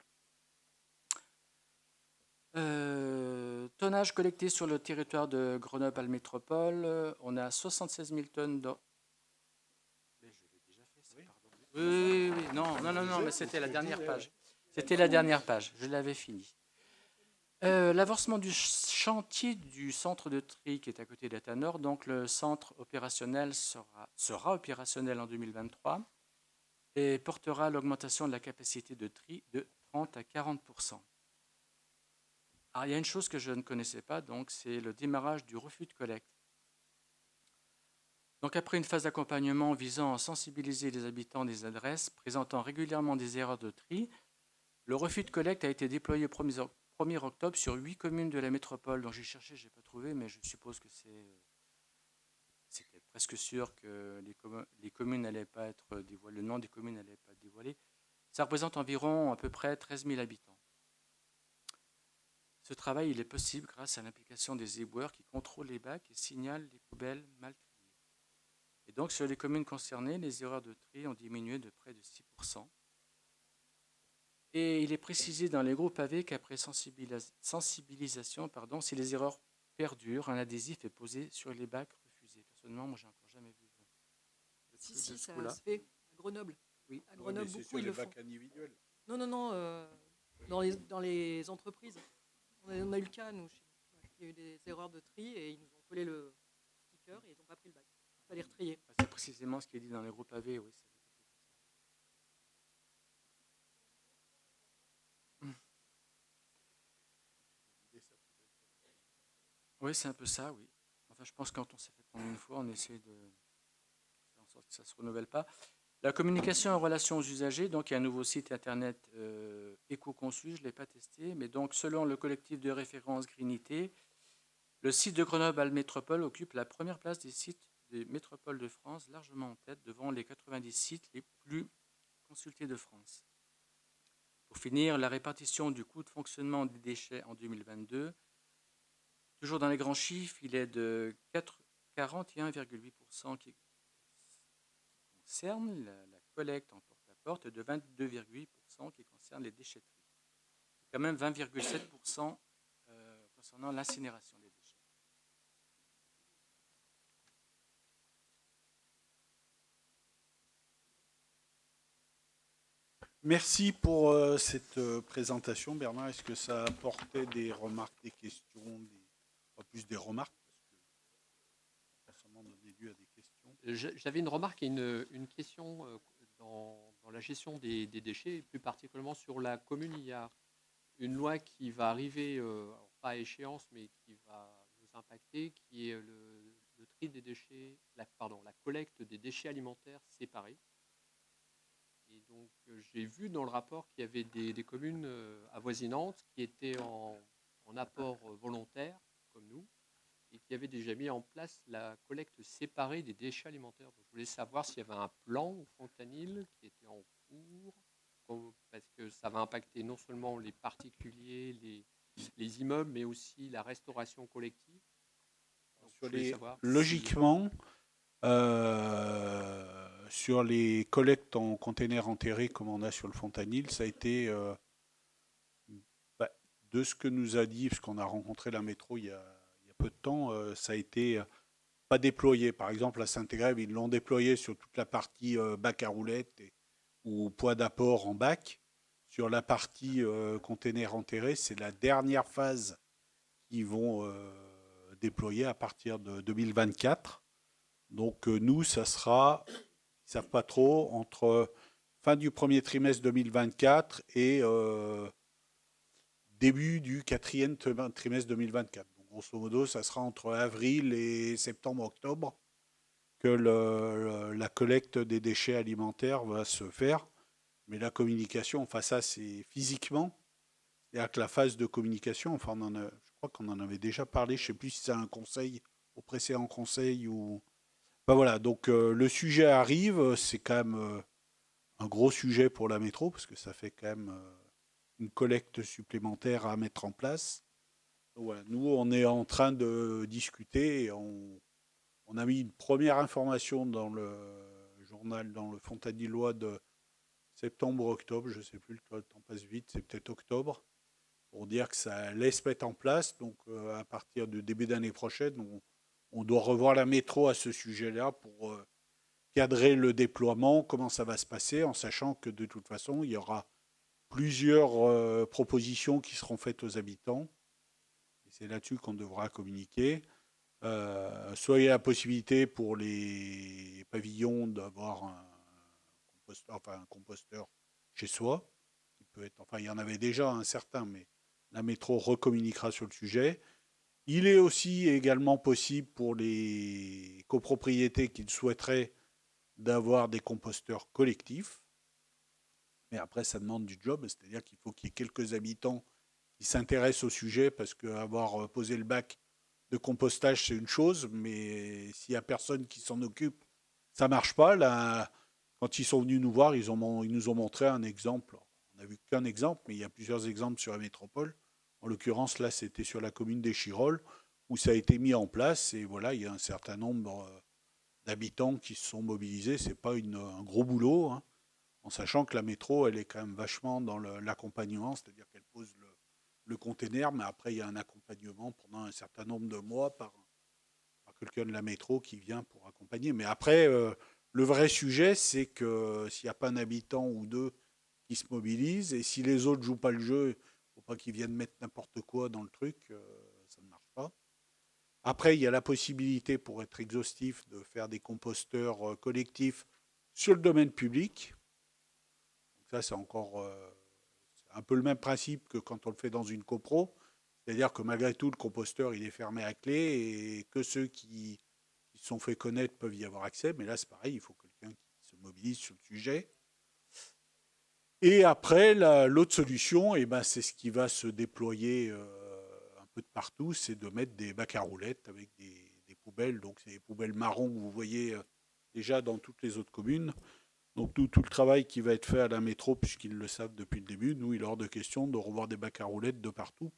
Tonnage collecté sur le territoire de Grenoble Métropole, on a 76 000 tonnes d'or. Mais je l'ai déjà fait, ça, pardon. Oui, non, mais c'était la dernière page. C'était la dernière page, je l'avais fini. L'avancement du chantier du centre de tri qui est à côté d'Étanor, donc le centre opérationnel sera opérationnel en 2023 et portera l'augmentation de la capacité de tri de 30 à 40%. Alors, il y a une chose que je ne connaissais pas, donc c'est le démarrage du refus de collecte. Donc après une phase d'accompagnement visant à sensibiliser les habitants des adresses présentant régulièrement des erreurs de tri, le refus de collecte a été déployé au 1er octobre sur 8 communes de la métropole. Donc j'ai cherché, je n'ai pas trouvé, mais je suppose que c'était presque sûr que les communes n'allaient pas être dévoilées, le nom des communes n'allait pas être dévoilé. Ça représente environ à peu près 13 000 habitants. Ce travail il est possible grâce à l'implication des éboueurs qui contrôlent les bacs et signalent les poubelles mal triées. Et donc sur les communes concernées, les erreurs de tri ont diminué de près de 6%. Et il est précisé dans les groupes AV qu'après sensibilisation, si les erreurs perdurent, un adhésif est posé sur les bacs refusés. Personnellement, moi, j'ai encore jamais vu. Si, ça se fait à Grenoble. Oui. À Grenoble, c'est beaucoup sur ils les le font. bacs individuels. Non, dans les entreprises. On a eu le cas, nous, chez nous. Il y a eu des erreurs de tri et ils nous ont collé le sticker et ils n'ont pas pris le bac. Il fallait retrier. C'est précisément ce qui est dit dans les groupes AV, oui. Oui, c'est un peu ça, oui. Enfin, je pense que quand on s'est fait prendre une fois, on essaie de faire en sorte que ça ne se renouvelle pas. La communication en relation aux usagers, donc il y a un nouveau site internet éco-conçu, je ne l'ai pas testé, mais donc selon le collectif de référence Greenité, le site de Grenoble Métropole occupe la première place des sites des métropoles de France, largement en tête devant les 90 sites les plus consultés de France. Pour finir, la répartition du coût de fonctionnement des déchets en 2022, toujours dans les grands chiffres, il est de 41,8% qui concerne la collecte en porte-à-porte et de 22,8% qui concerne les déchetteries. Et quand même 20,7% concernant l'incinération des déchets. Merci pour cette présentation, Bernard. Est-ce que ça apportait des remarques, des questions, pas plus des remarques, parce que forcément donner lieu à des questions. J'avais une remarque et une question dans la gestion des déchets, plus particulièrement sur la commune. Il y a une loi qui va arriver, pas à échéance, mais qui va nous impacter, qui est le tri des déchets, la collecte des déchets alimentaires séparés. Et donc, j'ai vu dans le rapport qu'il y avait des communes avoisinantes qui étaient en apport volontaire, comme nous, et qui avaient déjà mis en place la collecte séparée des déchets alimentaires. Donc, je voulais savoir s'il y avait un plan au Fontanil qui était en cours, parce que ça va impacter non seulement les particuliers, les immeubles, mais aussi la restauration collective. Donc, logiquement, sur les collectes en containers enterrés comme on a sur le Fontanil, ça a été, de ce que nous a dit, parce qu'on a rencontré la métro il y a peu de temps, ça a été pas déployé. Par exemple, à Saint-Égrève, ils l'ont déployé sur toute la partie bac à roulettes ou poids d'apport en bac. Sur la partie container enterré, c'est la dernière phase qu'ils vont déployer à partir de 2024. Donc nous, ça sera, ils ne savent pas trop, entre fin du premier trimestre 2024 et début du quatrième trimestre 2024. Donc grosso modo, ça sera entre avril et septembre-octobre que la collecte des déchets alimentaires va se faire. Mais la communication, enfin ça c'est physiquement. C'est-à-dire que la phase de communication, enfin je crois qu'on en avait déjà parlé, je ne sais plus si c'est un conseil, au précédent conseil ou... Enfin voilà, donc le sujet arrive, c'est quand même un gros sujet pour la métro, parce que ça fait quand même une collecte supplémentaire à mettre en place. Donc voilà, nous, on est en train de discuter et on a mis une première information dans le journal, dans le Fontanillois de septembre-octobre, je ne sais plus, le temps passe vite, c'est peut-être octobre, pour dire que ça laisse mettre en place. Donc à partir du début d'année prochaine, on doit revoir la métro à ce sujet-là pour cadrer le déploiement, comment ça va se passer, en sachant que de toute façon, il y aura plusieurs propositions qui seront faites aux habitants. Et c'est là-dessus qu'on devra communiquer. Soit il y a la possibilité pour les pavillons d'avoir un composteur chez soi, qui peut être, enfin il y en avait déjà un certain, mais la métro recommuniquera sur le sujet. Il est aussi également possible pour les copropriétés qui souhaiteraient d'avoir des composteurs collectifs. Mais après, ça demande du job, c'est-à-dire qu'il faut qu'il y ait quelques habitants qui s'intéressent au sujet, parce qu'avoir posé le bac de compostage, c'est une chose, mais s'il n'y a personne qui s'en occupe, ça ne marche pas. Là, quand ils sont venus nous voir, ils nous ont montré un exemple. On n'a vu qu'un exemple, mais il y a plusieurs exemples sur la métropole. En l'occurrence, là, c'était sur la commune d'Échirolles, où ça a été mis en place. Et voilà, il y a un certain nombre d'habitants qui se sont mobilisés. Ce n'est pas un gros boulot, hein, en sachant que la métro, elle est quand même vachement dans l'accompagnement, c'est-à-dire qu'elle pose le container, mais après, il y a un accompagnement pendant un certain nombre de mois par quelqu'un de la métro qui vient pour accompagner. Mais après, le vrai sujet, c'est que s'il n'y a pas un habitant ou deux qui se mobilisent, et si les autres ne jouent pas le jeu, il ne faut pas qu'ils viennent mettre n'importe quoi dans le truc, ça ne marche pas. Après, il y a la possibilité, pour être exhaustif, de faire des composteurs collectifs sur le domaine public. Donc ça, c'est encore un peu le même principe que quand on le fait dans une copro. C'est-à-dire que malgré tout, le composteur, il est fermé à clé et que ceux qui se sont fait connaître peuvent y avoir accès. Mais là, c'est pareil, il faut quelqu'un qui se mobilise sur le sujet. Et après, l'autre solution, c'est ce qui va se déployer un peu de partout, c'est de mettre des bacs à roulettes avec des poubelles. Donc, c'est des poubelles marron que vous voyez déjà dans toutes les autres communes. Donc, tout le travail qui va être fait à la métro, puisqu'ils le savent depuis le début, nous, il est hors de question de revoir des bacs à roulettes de partout,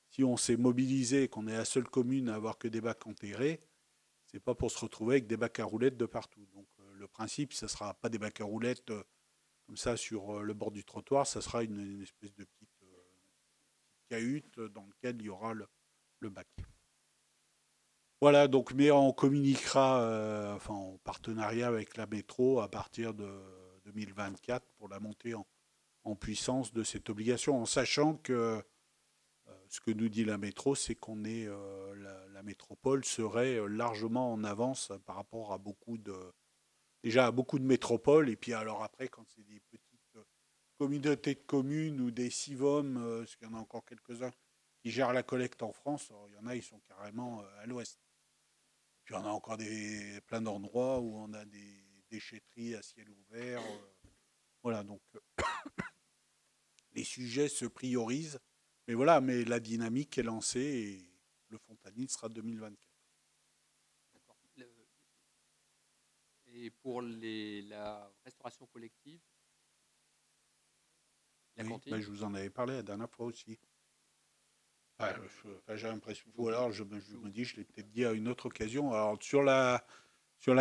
si on s'est mobilisé et qu'on est la seule commune à avoir que des bacs enterrés, c'est pas pour se retrouver avec des bacs à roulettes de partout. Donc le principe, ça sera pas des bacs à roulettes comme ça sur le bord du trottoir, ça sera une espèce de petite cahute dans laquelle il y aura le bac. Voilà, donc mais on communiquera en partenariat avec la métro à partir de 2024 pour la montée en puissance de cette obligation, en sachant que ce que nous dit la métro, c'est qu'on est, la métropole serait largement en avance par rapport à beaucoup de métropoles. Et puis alors après, quand c'est des petites communautés de communes ou des CIVOM, parce qu'il y en a encore quelques-uns qui gèrent la collecte en France, alors, il y en a, ils sont carrément à l'ouest. Puis on a encore plein d'endroits où on a des déchetteries à ciel ouvert. Voilà, donc les sujets se priorisent. Mais voilà, mais la dynamique est lancée et le Fontanil sera 2024. D'accord. Et pour la restauration collective, la cantine, Je vous en avais parlé la dernière fois aussi. J'ai l'impression, ou alors je me dis, je l'ai peut-être dit à une autre occasion. Alors sur la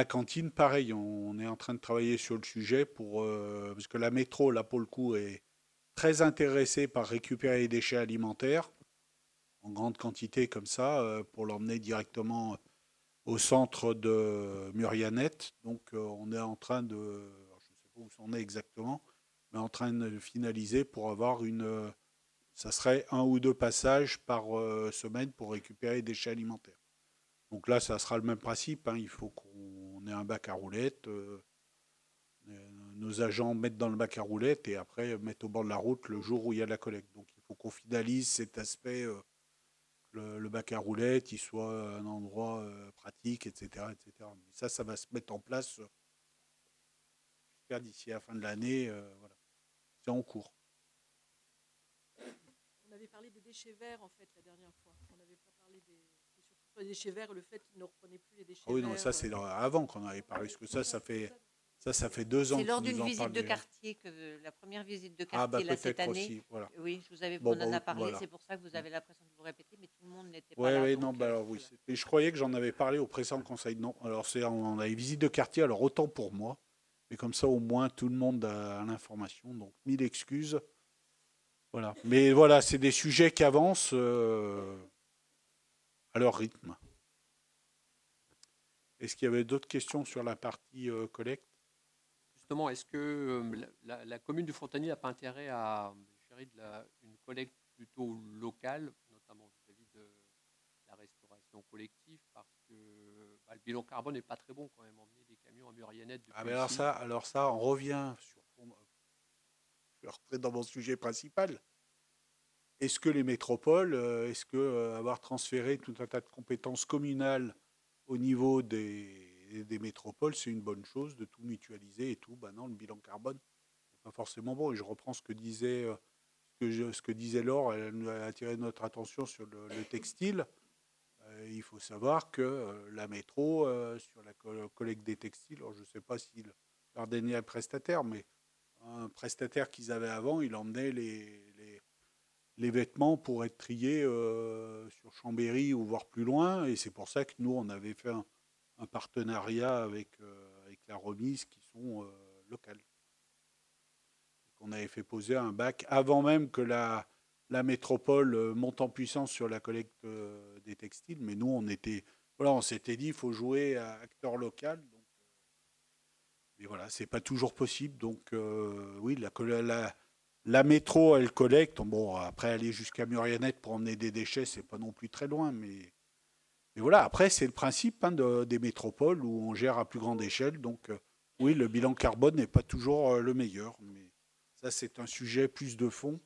cantine, pareil, on est en train de travailler sur le sujet parce que la métro, là pour le coup, est très intéressé par récupérer les déchets alimentaires en grande quantité comme ça pour l'emmener directement au centre de Murianette. Donc on est en train de, alors, je ne sais pas où c'en est exactement, mais en train de finaliser pour avoir ça serait 1 ou 2 passages par semaine pour récupérer les déchets alimentaires. Donc là, ça sera le même principe, hein. Il faut qu'on ait un bac à roulettes. Nos agents mettent dans le bac à roulettes et après mettent au bord de la route le jour où il y a de la collecte. Donc il faut qu'on finalise cet aspect le bac à roulettes il soit un endroit pratique, etc., etc. Mais ça va se mettre en place, j'espère, d'ici la fin de l'année. Voilà. C'est en cours. On avait parlé des déchets verts en fait la dernière fois. On n'avait pas parlé c'était surtout sur les déchets verts et le fait qu'ils ne reprenaient plus les déchets Ah oui, non, mais verts. ça, c'est avant qu'on en avait parlé, parce que ça fait 2 ans C'est lors qu'ils nous d'une en visite parlent de déjà. quartier, la première visite de Ah, bah quartier là, cette peut-être année. aussi, voilà. Oui, Bon, on en a parlé, voilà. c'est pour ça que vous avez l'impression de vous répéter, mais tout le monde n'était pas Ouais, là. ouais, donc, non, bah alors oui. voilà. Et je croyais que j'en avais parlé au précédent conseil. Non, alors on a une visite de quartier, alors autant pour moi, mais comme ça au moins tout le monde a l'information. Donc 1000 excuses. Voilà. Mais voilà, c'est des sujets qui avancent à leur rythme. Est-ce qu'il y avait d'autres questions sur la partie collecte? Justement, est-ce que la commune du Fontanier n'a pas intérêt à gérer une collecte plutôt locale, notamment vis-à-vis de la restauration collective, parce que le bilan carbone n'est pas très bon quand même, emmener des camions à Muriennette depuis Ah, mais alors ici. ça, on revient sur. Je vais rentrer dans mon sujet principal. Est-ce que les métropoles, est-ce que avoir transféré tout un tas de compétences communales au niveau des métropoles, c'est une bonne chose de tout mutualiser et tout? Ben non, le bilan carbone n'est pas forcément bon. Et je reprends ce que disait, ce que disait Laure, elle nous a attiré notre attention sur le textile. Il faut savoir que la métro, sur la collecte des textiles, alors je ne sais pas s'il leur donnait un prestataire, mais un prestataire qu'ils avaient avant, il emmenait les vêtements pour être triés sur Chambéry ou voire plus loin. Et c'est pour ça que nous, on avait fait un partenariat avec la remise qui sont locales. On avait fait poser un bac avant même que la métropole monte en puissance sur la collecte des textiles. Mais nous, on s'était dit, il faut jouer à acteur local. Donc, mais voilà, c'est pas toujours possible. Donc oui, la métro, elle collecte. Bon, après, aller jusqu'à Muriennette pour emmener des déchets, c'est pas non plus très loin. Mais voilà, après, c'est le principe des métropoles où on gère à plus grande échelle. Donc oui, le bilan carbone n'est pas toujours le meilleur. Mais ça, c'est un sujet plus de fond.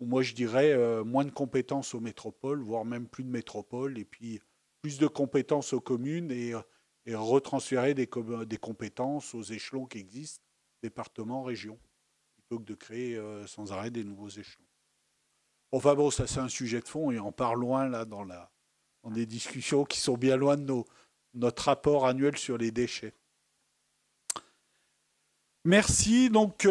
Où moi, je dirais moins de compétences aux métropoles, voire même plus de métropoles. Et puis plus de compétences aux communes et retransférer des compétences aux échelons qui existent, départements, régions, plutôt que de créer sans arrêt des nouveaux échelons. Enfin bon, ça c'est un sujet de fond et on part loin là dans des discussions qui sont bien loin de notre rapport annuel sur les déchets. Merci. Donc,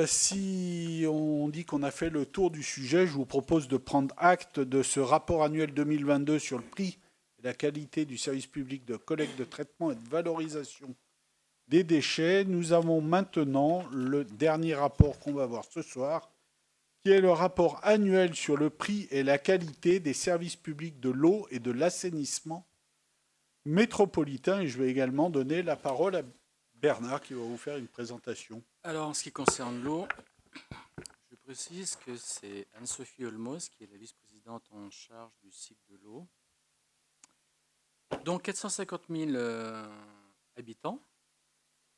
si on dit qu'on a fait le tour du sujet, je vous propose de prendre acte de ce rapport annuel 2022 sur le prix et la qualité du service public de collecte, de traitement et de valorisation des déchets. Nous avons maintenant le dernier rapport qu'on va voir ce soir, qui est le rapport annuel sur le prix et la qualité des services publics de l'eau et de l'assainissement métropolitain. Et je vais également donner la parole à Bernard qui va vous faire une présentation. Alors, en ce qui concerne l'eau, je précise que c'est Anne-Sophie Olmos qui est la vice-présidente en charge du cycle de l'eau. Donc, 450 000 habitants.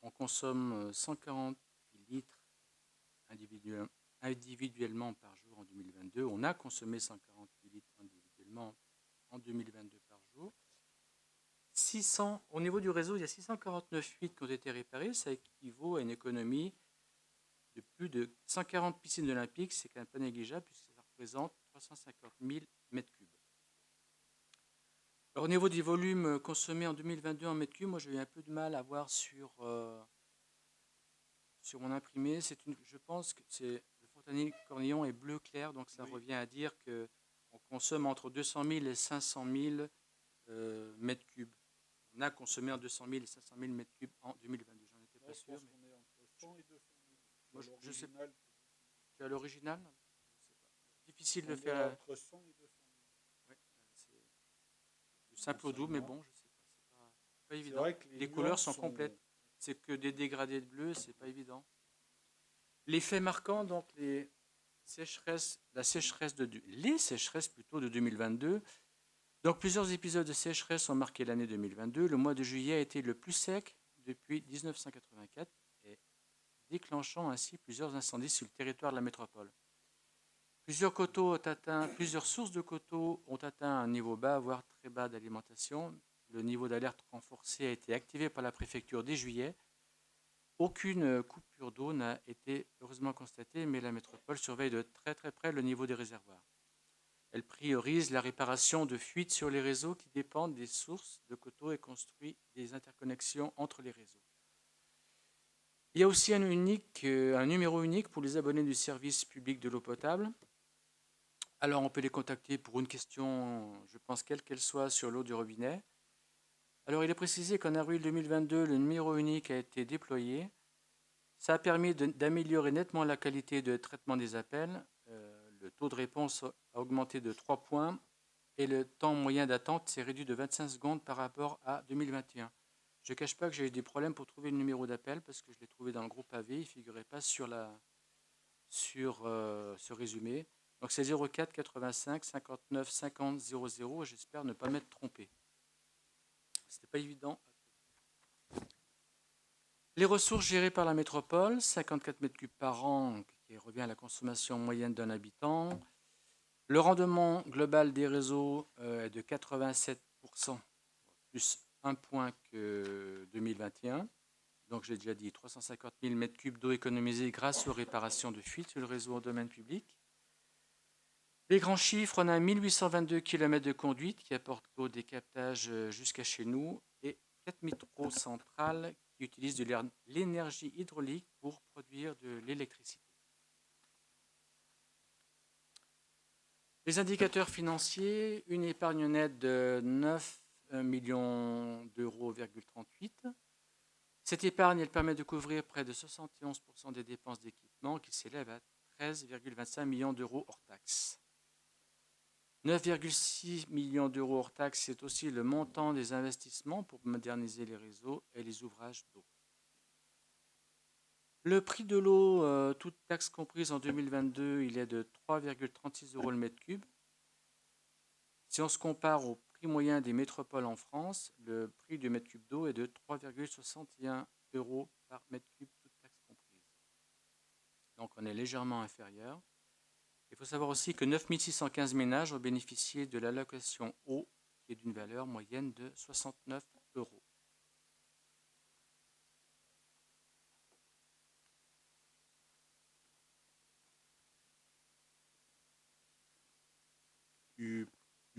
On consomme 140 litres individuellement par jour en 2022. On a consommé 148 litres individuellement en 2022 par jour. Au niveau du réseau, il y a 649 fuites qui ont été réparées. Ça équivaut à une économie de plus de 140 piscines olympiques. C'est quand même pas négligeable puisque ça représente 350 000 mètres cubes. Alors, au niveau des volumes consommés en 2022 en mètres cubes, moi j'ai eu un peu de mal à voir sur mon imprimé. Je pense que c'est le Fontanier Cornillon est bleu clair, donc ça revient à dire qu'on consomme entre 200 000 et 500 000 mètres cubes. On a consommé en 200 000 et 500 000 mètres cubes en 2022. J'en étais pas sûr. On est entre 100 et 200 000. Moi, je sais pas. Tu as l'original? Je sais pas. Difficile de faire. Entre 100 et 200 000. Ouais, c'est du simple au doux, mais bon, je sais pas. C'est pas évident. Vrai que les couleurs sont complètes. C'est que des dégradés de bleu, c'est pas évident. Les faits marquants, donc les sécheresses plutôt de 2022. Donc plusieurs épisodes de sécheresse ont marqué l'année 2022. Le mois de juillet a été le plus sec depuis 1984 et déclenchant ainsi plusieurs incendies sur le territoire de la métropole. Plusieurs sources de coteaux ont atteint un niveau bas, voire très bas d'alimentation. Le niveau d'alerte renforcé a été activé par la préfecture dès juillet. Aucune coupure d'eau n'a été heureusement constatée, mais la métropole surveille de très très près le niveau des réservoirs. Elle priorise la réparation de fuites sur les réseaux qui dépendent des sources de coteaux et construit des interconnexions entre les réseaux. Il y a aussi un numéro unique pour les abonnés du service public de l'eau potable. Alors on peut les contacter pour une question, je pense quelle qu'elle soit, sur l'eau du robinet. Alors il est précisé qu'en avril 2022, le numéro unique a été déployé. Ça a permis d'améliorer nettement la qualité de traitement des appels. Le taux de réponse a augmenté de 3 points et le temps moyen d'attente s'est réduit de 25 secondes par rapport à 2021. Je ne cache pas que j'ai eu des problèmes pour trouver le numéro d'appel parce que je l'ai trouvé dans le groupe AV, il ne figurait pas sur ce résumé. Donc c'est 04 85 59 50 00 et j'espère ne pas m'être trompé. C'était pas évident. Les ressources gérées par la métropole, 54 m3 par an, qui revient à la consommation moyenne d'un habitant. Le rendement global des réseaux est de 87%, plus 1 point que 2021. Donc j'ai déjà dit 350 000 m3 d'eau économisée grâce aux réparations de fuites sur le réseau en domaine public. Les grands chiffres, on a 1822 km de conduite qui apportent l'eau des captages jusqu'à chez nous et 4 métros centrales qui utilisent de l'énergie hydraulique pour produire de l'électricité. Les indicateurs financiers, une épargne nette de 9 millions d'euros, 38. Cette épargne, elle permet de couvrir près de 71% des dépenses d'équipement qui s'élèvent à 13,25 millions d'euros hors taxes. 9,6 millions d'euros hors taxes, c'est aussi le montant des investissements pour moderniser les réseaux et les ouvrages d'eau. Le prix de l'eau, toute taxe comprise en 2022, il est de 3,36 euros le mètre cube. Si on se compare au prix moyen des métropoles en France, le prix du mètre cube d'eau est de 3,61 euros par mètre cube, toute taxe comprise. Donc on est légèrement inférieur. Il faut savoir aussi que 9 615 ménages ont bénéficié de l'allocation eau, qui est d'une valeur moyenne de 69 euros. Du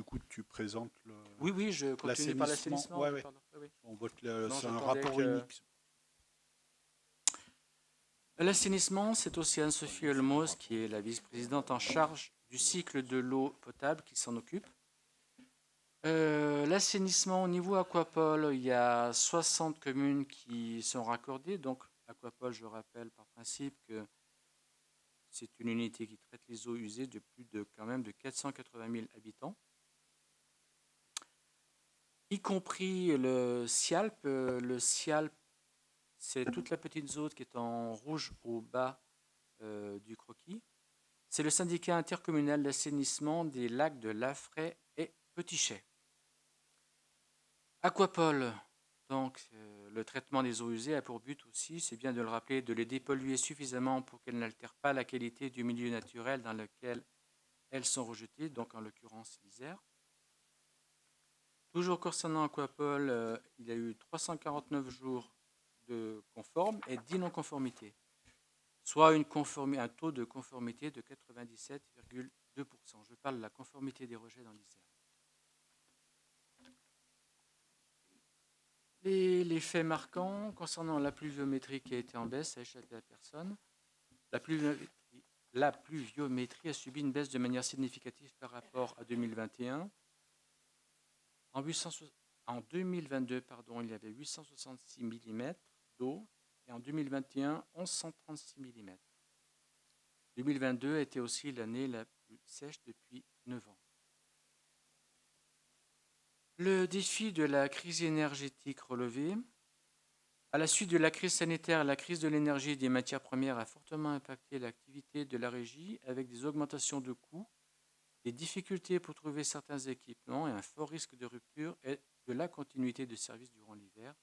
coup, tu présentes Oui, je continue par l'assainissement. Ouais. Oui. On vote c'est un rapport unique. L'assainissement, c'est aussi Anne-Sophie Olmos, qui est la vice-présidente en charge du cycle de l'eau potable, qui s'en occupe. L'assainissement au niveau Aquapol, il y a 60 communes qui sont raccordées. Donc, Aquapol, je rappelle par principe que c'est une unité qui traite les eaux usées de plus de 480 000 habitants. Y compris le SIALP. Le SIALP, c'est toute la petite zone qui est en rouge au bas du croquis. C'est le syndicat intercommunal d'assainissement des lacs de Lafray et Petitchet. Aquapol, donc le traitement des eaux usées a pour but aussi, c'est bien de le rappeler, de les dépolluer suffisamment pour qu'elles n'altèrent pas la qualité du milieu naturel dans lequel elles sont rejetées, donc en l'occurrence l'Isère. Toujours concernant Aquapol, il y a eu 349 jours de conformes et 10 non-conformités, soit un taux de conformité de 97,2%. Je parle de la conformité des rejets dans l'Isère. Les faits marquants concernant la pluviométrie qui a été en baisse, ça a échappé à personne. La pluviométrie a subi une baisse de manière significative par rapport à 2021. En 2022, il y avait 866 mm d'eau et en 2021, 1136 mm. 2022 a été aussi l'année la plus sèche depuis 9 ans. Le défi de la crise énergétique relevé. À la suite de la crise sanitaire, la crise de l'énergie et des matières premières a fortement impacté l'activité de la régie avec des augmentations de coûts, des difficultés pour trouver certains équipements et un fort risque de rupture et de la continuité de service durant l'hiver,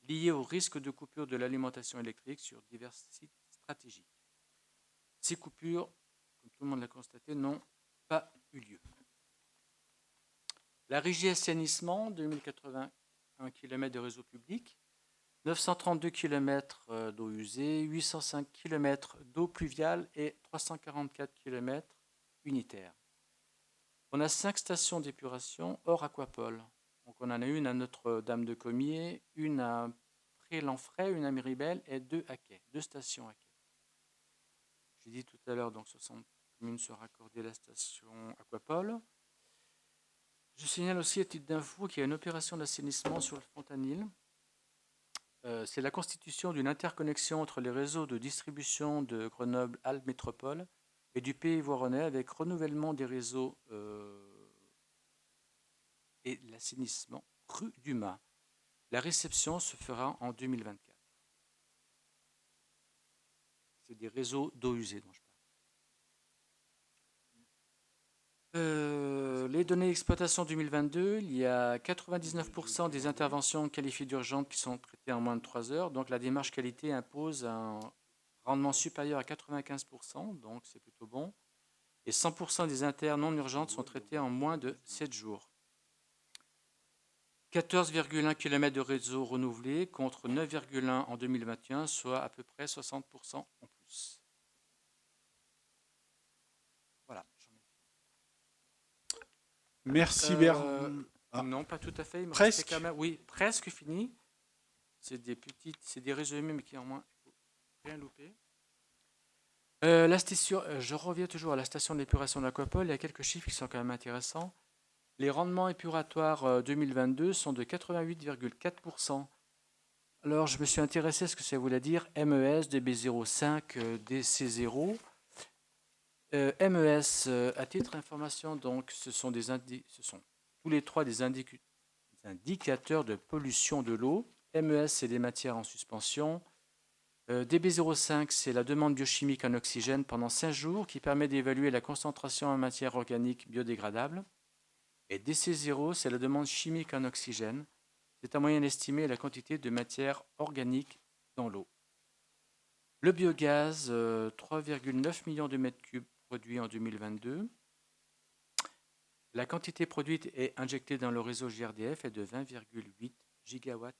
lié au risque de coupure de l'alimentation électrique sur divers sites stratégiques. Ces coupures comme tout le monde l'a constaté, n'ont pas eu lieu. La régie assainissement, 2081 km de réseau public, 932 km d'eau usée, 805 km d'eau pluviale et 344 km unitaires. On a 5 stations d'épuration hors aquapole. Donc on en a une à Notre-Dame-de-Comiers, une à Pré-Lanfray, une à Miribel et 2 à Quai, 2 stations à Quai. J'ai dit tout à l'heure, donc 60 communes sont raccordées à la station aquapole. Je signale aussi à titre d'info qu'il y a une opération d'assainissement sur le Fontanil. C'est la constitution d'une interconnexion entre les réseaux de distribution de Grenoble-Alpes Métropole et du Pays Voironnais avec renouvellement des réseaux et l'assainissement rue du Mas. La réception se fera en 2024. C'est des réseaux d'eau usée dont je parle. Les données d'exploitation 2022, il y a 99% des interventions qualifiées d'urgentes qui sont traitées en moins de 3 heures. Donc la démarche qualité impose un rendement supérieur à 95%, donc c'est plutôt bon. Et 100% des inter non urgentes sont traitées en moins de 7 jours. 14,1 km de réseau renouvelé contre 9,1 en 2021, soit à peu près 60% en plus. Voilà. Merci Bernard. Non, pas tout à fait. Il me Presque. restait quand même, oui, presque fini. C'est des résumés, mais qui en moins, il ne faut rien louper. La station, je reviens toujours à la station d'épuration d'Aquapole. Il y a quelques chiffres qui sont quand même intéressants. Les rendements épuratoires 2022 sont de 88,4%. Alors, je me suis intéressé à ce que ça voulait dire MES, DB05, DC0. MES, à titre d'information, donc, ce sont tous les trois des indicateurs de pollution de l'eau. MES, c'est des matières en suspension. DB05, c'est la demande biochimique en oxygène pendant 5 jours qui permet d'évaluer la concentration en matière organique biodégradable. Et DC0, c'est la demande chimique en oxygène. C'est un moyen d'estimer la quantité de matière organique dans l'eau. Le biogaz, 3,9 millions de mètres cubes produits en 2022. La quantité produite et injectée dans le réseau GRDF est de 20,8 gigawatts.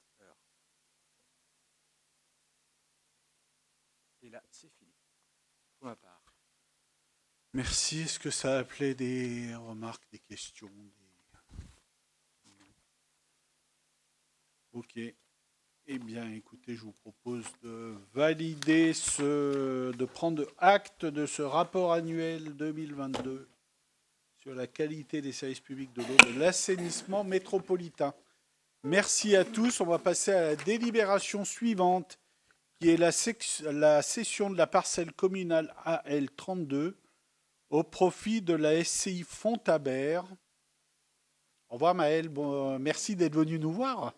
Et là, c'est fini, pour ma part. Merci. Est-ce que ça a appelé des remarques, des questions Ok. Eh bien, écoutez, je vous propose de valider de prendre acte de ce rapport annuel 2022 sur la qualité des services publics de l'eau, de l'assainissement métropolitain. Merci à tous. On va passer à la délibération suivante, qui est la cession de la parcelle communale AL32 au profit de la SCI Fontabert. Au revoir Maëlle, merci d'être venu nous voir.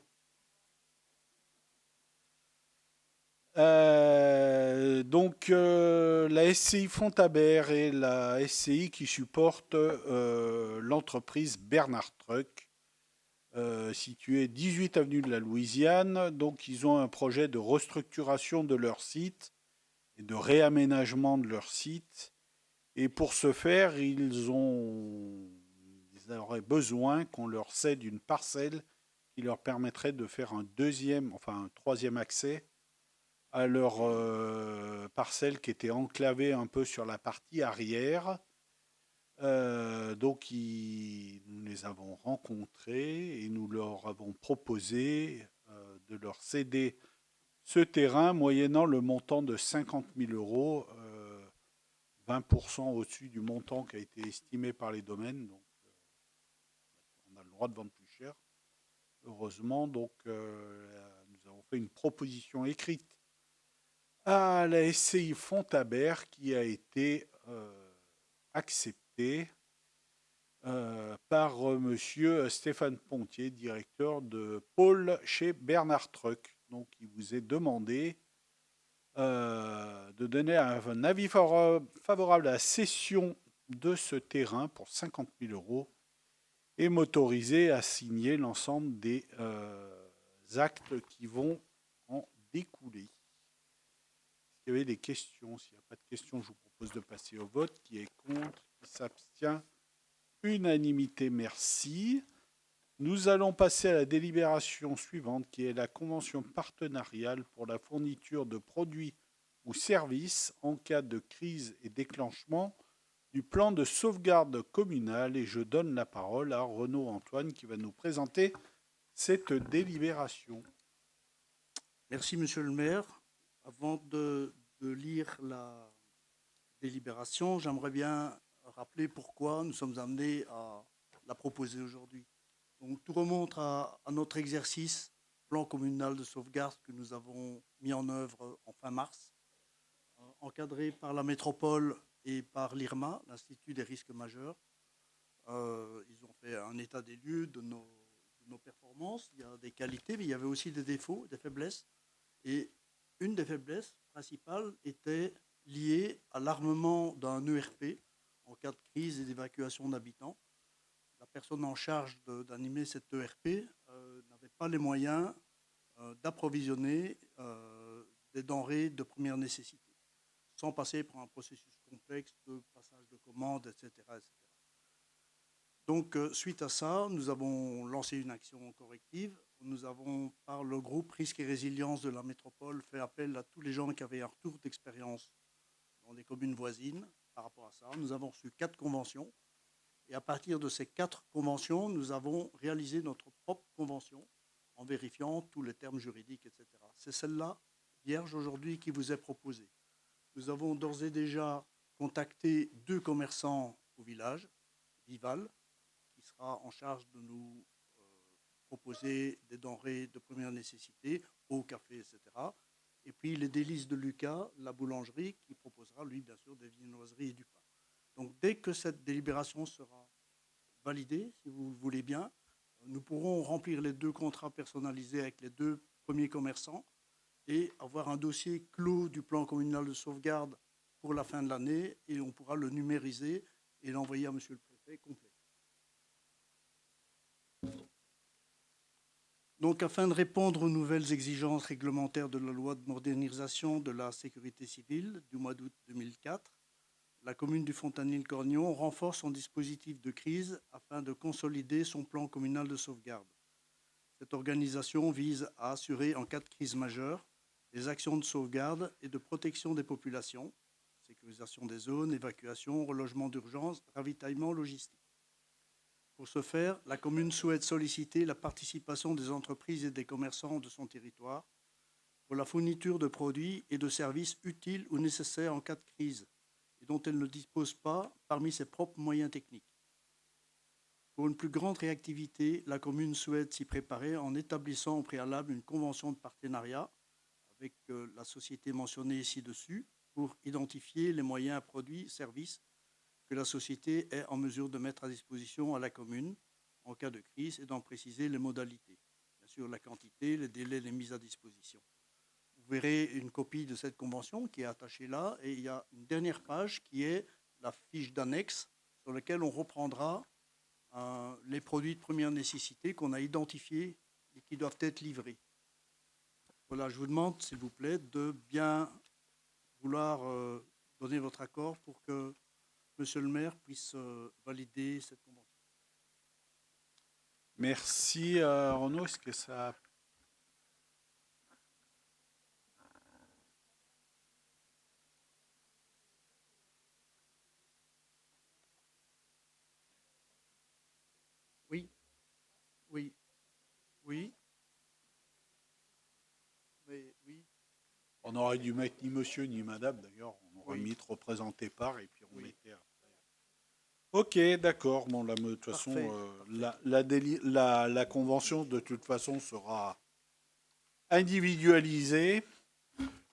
La SCI Fontabert est la SCI qui supporte l'entreprise Bernard Truck, située 18 avenue de la Louisiane. Donc, ils ont un projet de restructuration de leur site et de réaménagement de leur site. Et pour ce faire, ils auraient besoin qu'on leur cède une parcelle qui leur permettrait de faire un troisième accès à leur parcelle qui était enclavée un peu sur la partie arrière. Nous les avons rencontrés et nous leur avons proposé de leur céder ce terrain moyennant le montant de 50 000 €, 20% au-dessus du montant qui a été estimé par les domaines. Donc, on a le droit de vendre plus cher, heureusement. Donc, nous avons fait une proposition écrite à la SCI Fontabert qui a été acceptée par monsieur Stéphane Pontier, directeur de pôle chez Bernard Truck. Donc, il vous est demandé de donner un avis favorable à la cession de ce terrain pour 50 000 € et m'autoriser à signer l'ensemble des actes qui vont en découler. qu'il y avait des questions. S'il n'y a pas de questions, je vous propose de passer au vote. Qui est contre? Qui s'abstient? Unanimité, merci. Nous allons passer à la délibération suivante, qui est la convention partenariale pour la fourniture de produits ou services en cas de crise et déclenchement du plan de sauvegarde communal. Et je donne la parole à Renaud Antoine qui va nous présenter cette délibération. Merci, Monsieur le maire. Avant de lire la délibération, j'aimerais bien rappeler pourquoi nous sommes amenés à la proposer aujourd'hui. Donc, tout remonte à notre exercice plan communal de sauvegarde que nous avons mis en œuvre en fin mars, encadré par la métropole et par l'IRMA, l'Institut des risques majeurs. Ils ont fait un état des lieux de nos performances. Il y a des qualités, mais il y avait aussi des défauts, des faiblesses. Et une des faiblesses principales était liée à l'armement d'un ERP en cas de crise et d'évacuation d'habitants. La personne en charge d'animer cet ERP n'avait pas les moyens d'approvisionner des denrées de première nécessité, sans passer par un processus complexe de passage de commandes, etc. etc. Donc, suite à ça, nous avons lancé une action corrective. Nous avons, par le groupe Risque et Résilience de la métropole, fait appel à tous les gens qui avaient un retour d'expérience dans des communes voisines par rapport à ça. Nous avons reçu 4 conventions. Et à partir de ces 4 conventions, nous avons réalisé notre propre convention en vérifiant tous les termes juridiques, etc. C'est celle-là, vierge aujourd'hui, qui vous est proposée. Nous avons d'ores et déjà contacté 2 commerçants au village, Vival, qui sera en charge de nous proposer des denrées de première nécessité, eau, café, etc. Et puis les délices de Lucas, la boulangerie, qui proposera, lui, bien sûr, des viennoiseries et du pain. Donc, dès que cette délibération sera validée, si vous le voulez bien, nous pourrons remplir les 2 contrats personnalisés avec les 2 premiers commerçants et avoir un dossier clos du plan communal de sauvegarde pour la fin de l'année, et on pourra le numériser et l'envoyer à Monsieur le Préfet complet. Donc, afin de répondre aux nouvelles exigences réglementaires de la loi de modernisation de la sécurité civile du mois d'août 2004, la commune du Fontanil-Cornion renforce son dispositif de crise afin de consolider son plan communal de sauvegarde. Cette organisation vise à assurer, en cas de crise majeure, les actions de sauvegarde et de protection des populations, sécurisation des zones, évacuation, relogement d'urgence, ravitaillement logistique. Pour ce faire, la commune souhaite solliciter la participation des entreprises et des commerçants de son territoire pour la fourniture de produits et de services utiles ou nécessaires en cas de crise et dont elle ne dispose pas parmi ses propres moyens techniques. Pour une plus grande réactivité, la commune souhaite s'y préparer en établissant au préalable une convention de partenariat avec la société mentionnée ci-dessus pour identifier les moyens, produits, services que la société est en mesure de mettre à disposition à la commune en cas de crise et d'en préciser les modalités. Bien sûr, la quantité, les délais, les mises à disposition. Vous verrez une copie de cette convention qui est attachée là, et il y a une dernière page qui est la fiche d'annexe sur laquelle on reprendra les produits de première nécessité qu'on a identifiés et qui doivent être livrés. Voilà, je vous demande, s'il vous plaît, de bien vouloir donner votre accord pour que Monsieur le maire puisse valider cette convention. Merci Renaud. Est-ce que ça... Oui, oui, oui. Mais oui. On aurait dû mettre ni monsieur ni madame, d'ailleurs. On aurait Oui. mis représenté par et puis on mettait après. Ok, d'accord. Bon, là, de toute façon, la convention, de toute façon, sera individualisée.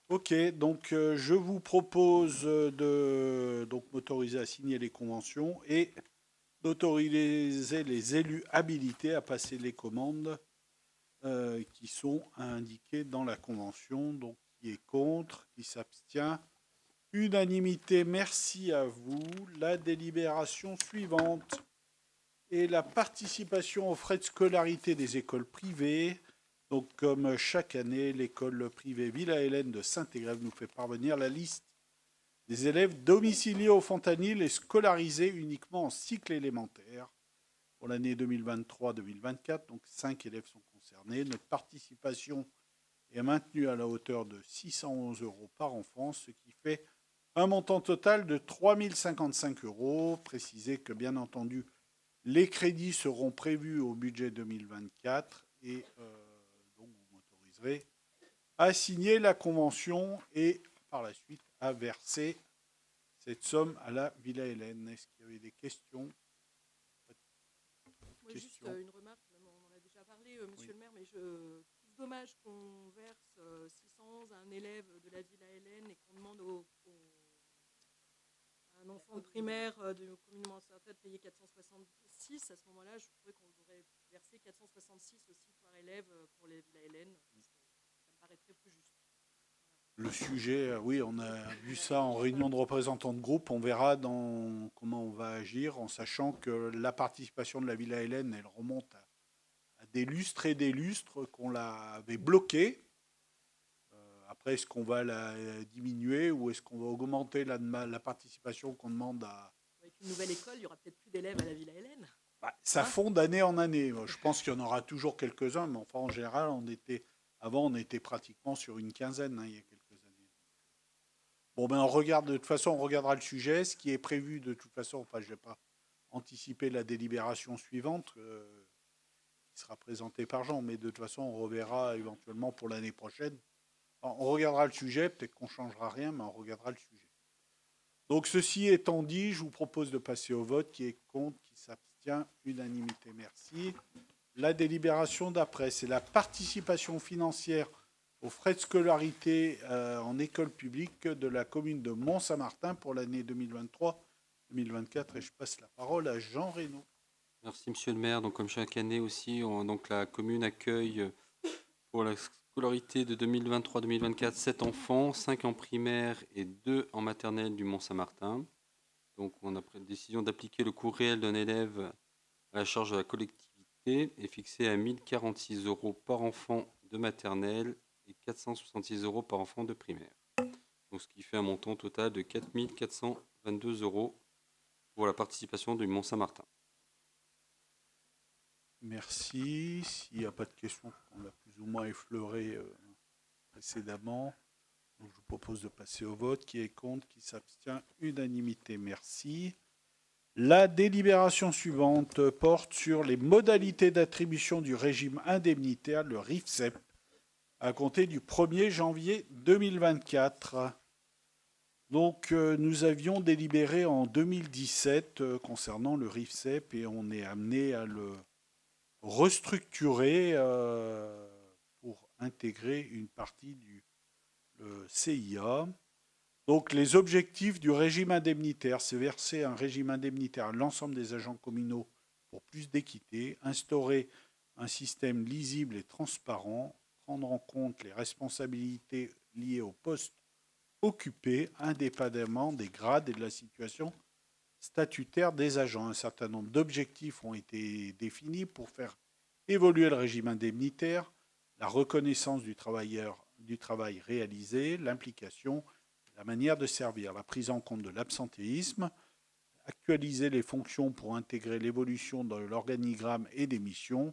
Ok, donc je vous propose de m'autoriser à signer les conventions et d'autoriser les élus habilités à passer les commandes qui sont indiquées dans la convention. Donc, qui est contre, qui s'abstient. Unanimité, merci à vous. La délibération suivante est la participation aux frais de scolarité des écoles privées Donc, comme chaque année, l'école privée Villa Hélène de Saint-Égrève nous fait parvenir la liste des élèves domiciliés au Fontanil et scolarisés uniquement en cycle élémentaire pour l'année 2023-2024. Donc, 5 élèves sont concernés. Notre participation est maintenue à la hauteur de 611 € par enfant, ce qui fait un montant total de 3 055 €. Précisez que, bien entendu, les crédits seront prévus au budget 2024 et donc vous m'autoriserez à signer la convention et par la suite à verser cette somme à la Villa Hélène. Est-ce qu'il y avait des questions? Moi, juste une remarque, même on en a déjà parlé, monsieur le maire, mais je trouve dommage qu'on verse 611 à un élève de la Villa Hélène et qu'on demande à un enfant de primaire de communément incertain de payer 466. À ce moment-là, je trouvais qu'on aurait versé 466 aussi par élève pour les Villa Hélène. Ça me paraîtrait plus juste. Le sujet, oui, on a vu ça en réunion de représentants de groupe. On verra comment on va agir, en sachant que la participation de la Villa Hélène, elle remonte à des lustres et des lustres qu'on l'avait bloquée. Après, est-ce qu'on va la diminuer ou est-ce qu'on va augmenter la participation qu'on demande à... Avec une nouvelle école, il n'y aura peut-être plus d'élèves à la Villa Hélène. Ça fond d'année en année. Je pense qu'il y en aura toujours quelques-uns, mais enfin, en général, avant, on était pratiquement sur une quinzaine, il y a quelques années. Bon, ben, de toute façon, on regardera le sujet. Ce qui est prévu, de toute façon, enfin, je ne vais pas anticiper la délibération suivante, qui sera présentée par Jean, mais de toute façon, on reverra éventuellement pour l'année prochaine. On regardera le sujet, peut-être qu'on ne changera rien, mais on regardera le sujet. Donc, ceci étant dit, je vous propose de passer au vote. Qui est contre, qui s'abstient, unanimité. Merci. La délibération d'après, c'est la participation financière aux frais de scolarité en école publique de la commune de Mont-Saint-Martin pour l'année 2023-2024. Et je passe la parole à Jean Reynaud. Merci, monsieur le maire. Donc, comme chaque année aussi, la commune accueille pour la scolarité de 2023-2024 7 enfants, 5 en primaire et 2 en maternelle du Mont-Saint-Martin. Donc, on a pris la décision d'appliquer le coût réel d'un élève à la charge de la collectivité est fixé à 1 046 € par enfant de maternelle et 466 € par enfant de primaire. Donc, ce qui fait un montant total de 4 422 € pour la participation du Mont-Saint-Martin. Merci. S'il n'y a pas de questions, on l'a plus ou moins effleuré précédemment. Donc, je vous propose de passer au vote. Qui est contre, qui s'abstient, unanimité. Merci. La délibération suivante porte sur les modalités d'attribution du régime indemnitaire, le RIFSEP, à compter du 1er janvier 2024. Donc, nous avions délibéré en 2017 concernant le RIFSEP et on est amené à le restructurer pour intégrer une partie du CIA. Donc, les objectifs du régime indemnitaire, c'est verser un régime indemnitaire à l'ensemble des agents communaux pour plus d'équité, instaurer un système lisible et transparent, prendre en compte les responsabilités liées au poste occupé, indépendamment des grades et de la situation statutaire des agents. Un certain nombre d'objectifs ont été définis pour faire évoluer le régime indemnitaire, la reconnaissance du travail réalisé, l'implication, la manière de servir, la prise en compte de l'absentéisme, actualiser les fonctions pour intégrer l'évolution dans l'organigramme et des missions,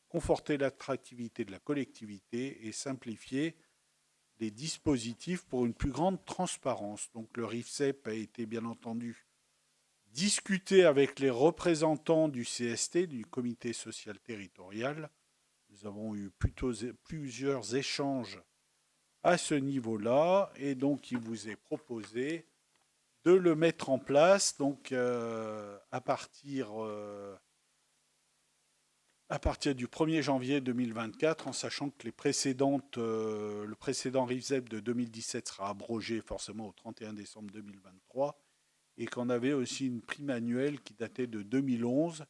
conforter l'attractivité de la collectivité et simplifier les dispositifs pour une plus grande transparence. Donc le RIFSEP a été bien entendu discuté avec les représentants du CST, du Comité social territorial. Nous avons eu plusieurs échanges à ce niveau-là, et donc il vous est proposé de le mettre en place donc, à partir du 1er janvier 2024, en sachant que le précédent RIFSEP de 2017 sera abrogé forcément au 31 décembre 2023, et qu'on avait aussi une prime annuelle qui datait de 2011,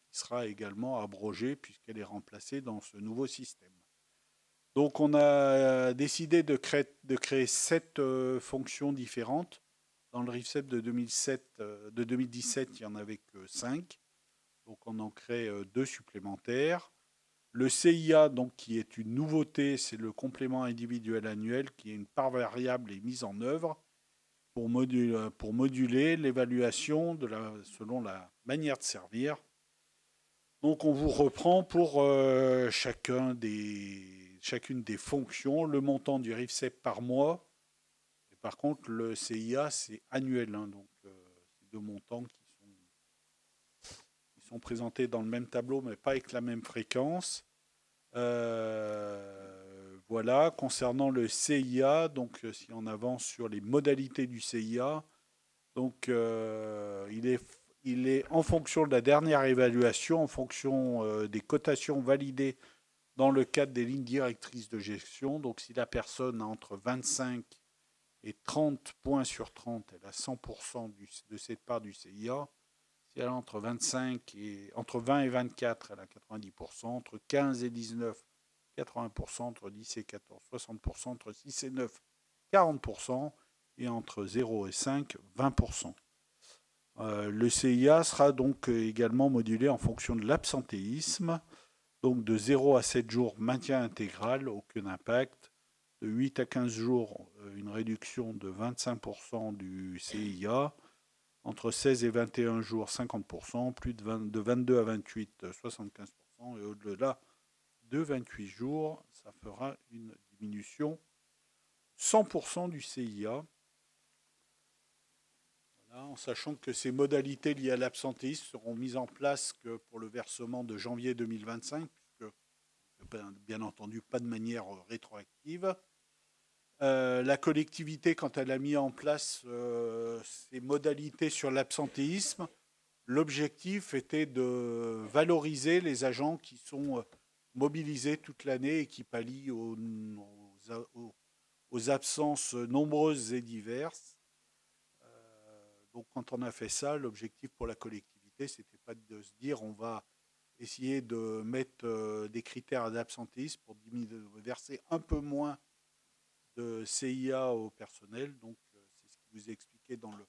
qui sera également abrogée puisqu'elle est remplacée dans ce nouveau système. Donc on a décidé de créer 7 fonctions différentes. Dans le RIFSEP de 2017, il n'y en avait que 5. Donc on en crée 2 supplémentaires. Le CIA, donc, qui est une nouveauté, c'est le complément individuel annuel, qui est une part variable et mise en œuvre pour moduler l'évaluation selon la manière de servir. Donc on vous reprend pour chacune des fonctions le montant du RIFSEP par mois. Et par contre, le CIA, c'est annuel. Donc c'est deux montants qui sont présentés dans le même tableau, mais pas avec la même fréquence. Voilà, concernant le CIA, donc si on avance sur les modalités du CIA, donc il est en fonction de la dernière évaluation, en fonction des cotations validées dans le cadre des lignes directrices de gestion. Donc si la personne a entre 25 et 30 points sur 30, elle a 100% de cette part du CIA. Si elle a entre 20 et 24, elle a 90%, entre 15 et 19, 80%, entre 10 et 14, 60%, entre 6 et 9, 40%, et entre 0 et 5, 20%. Le CIA sera donc également modulé en fonction de l'absentéisme. Donc de 0 à 7 jours, maintien intégral, aucun impact. De 8 à 15 jours, une réduction de 25% du CIA. Entre 16 et 21 jours, 50%. Plus de 22 à 28, 75%. Et au-delà de 28 jours, ça fera une diminution 100% du CIA. En sachant que ces modalités liées à l'absentéisme seront mises en place que pour le versement de janvier 2025, puisque, bien entendu, pas de manière rétroactive. La collectivité, quand elle a mis en place ces modalités sur l'absentéisme, l'objectif était de valoriser les agents qui sont mobilisés toute l'année et qui pallient aux absences nombreuses et diverses. Donc, quand on a fait ça, l'objectif pour la collectivité, c'était pas de se dire on va essayer de mettre des critères d'absentéisme pour verser un peu moins de CIA au personnel. Donc, c'est ce qui vous est expliqué dans le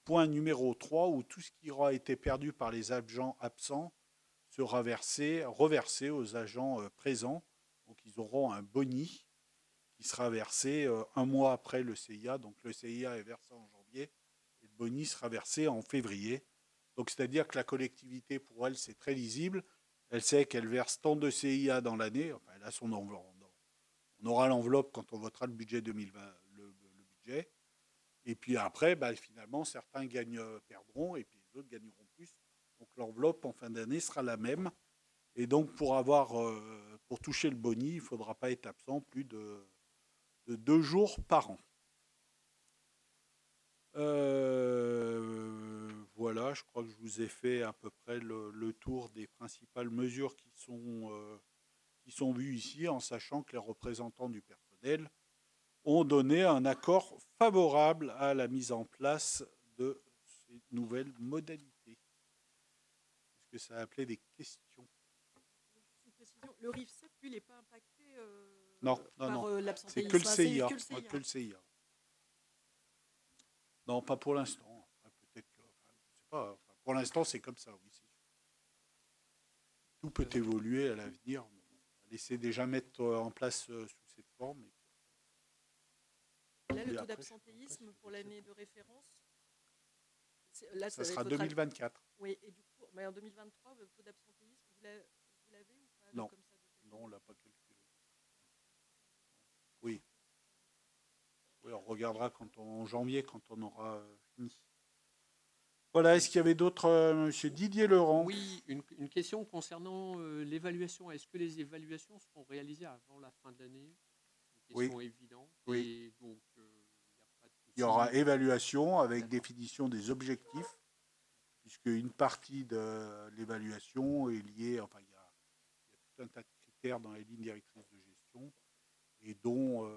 point numéro 3, où tout ce qui aura été perdu par les agents absents sera reversé aux agents présents. Donc, ils auront un boni qui sera versé un mois après le CIA. Donc, le CIA est versé en janvier. Et le boni sera versé en février. Donc, c'est-à-dire que la collectivité, pour elle, c'est très lisible. Elle sait qu'elle verse tant de CIA dans l'année. Enfin, elle a son enveloppe. On aura l'enveloppe quand on votera le budget 2020, le budget. Et puis après, finalement, certains perdront et puis les autres gagneront plus. Donc, l'enveloppe en fin d'année sera la même. Et donc, pour toucher le boni, il ne faudra pas être absent plus de 2 jours par an. Voilà, je crois que je vous ai fait à peu près le tour des principales mesures qui sont vues ici, en sachant que les représentants du personnel ont donné un accord favorable à la mise en place de ces nouvelles modalités. Est-ce que ça a appelé des questions? Une précision, le RIFSEP, lui, il n'est pas impacté Non. par C'est l'absentéisme. que le CIA. C'est Que le CIA. Non, pas pour l'instant. Peut-être que, je sais pas. Pour l'instant, c'est comme ça, oui. Tout peut évoluer à l'avenir. On va laisser déjà mettre en place sous cette forme. Là, le taux d'absentéisme pour l'année de référence, là, ça sera 2024. Oui, et du coup, mais en 2023, le taux d'absentéisme, vous l'avez ou pas? Non. Comme ça, Non, on ne l'a pas calculé. Oui. Oui, on regardera en janvier, quand on aura fini. Voilà, est-ce qu'il y avait d'autres, monsieur Didier Laurent? Oui, une question concernant l'évaluation. Est-ce que les évaluations seront réalisées avant la fin de l'année? Une question évidente. Oui. Et donc, y a pas de souci. Il y aura évaluation avec définition des objectifs, puisque une partie de l'évaluation est liée, enfin, il y a tout un tas de critères dans les lignes directrices de gestion, et dont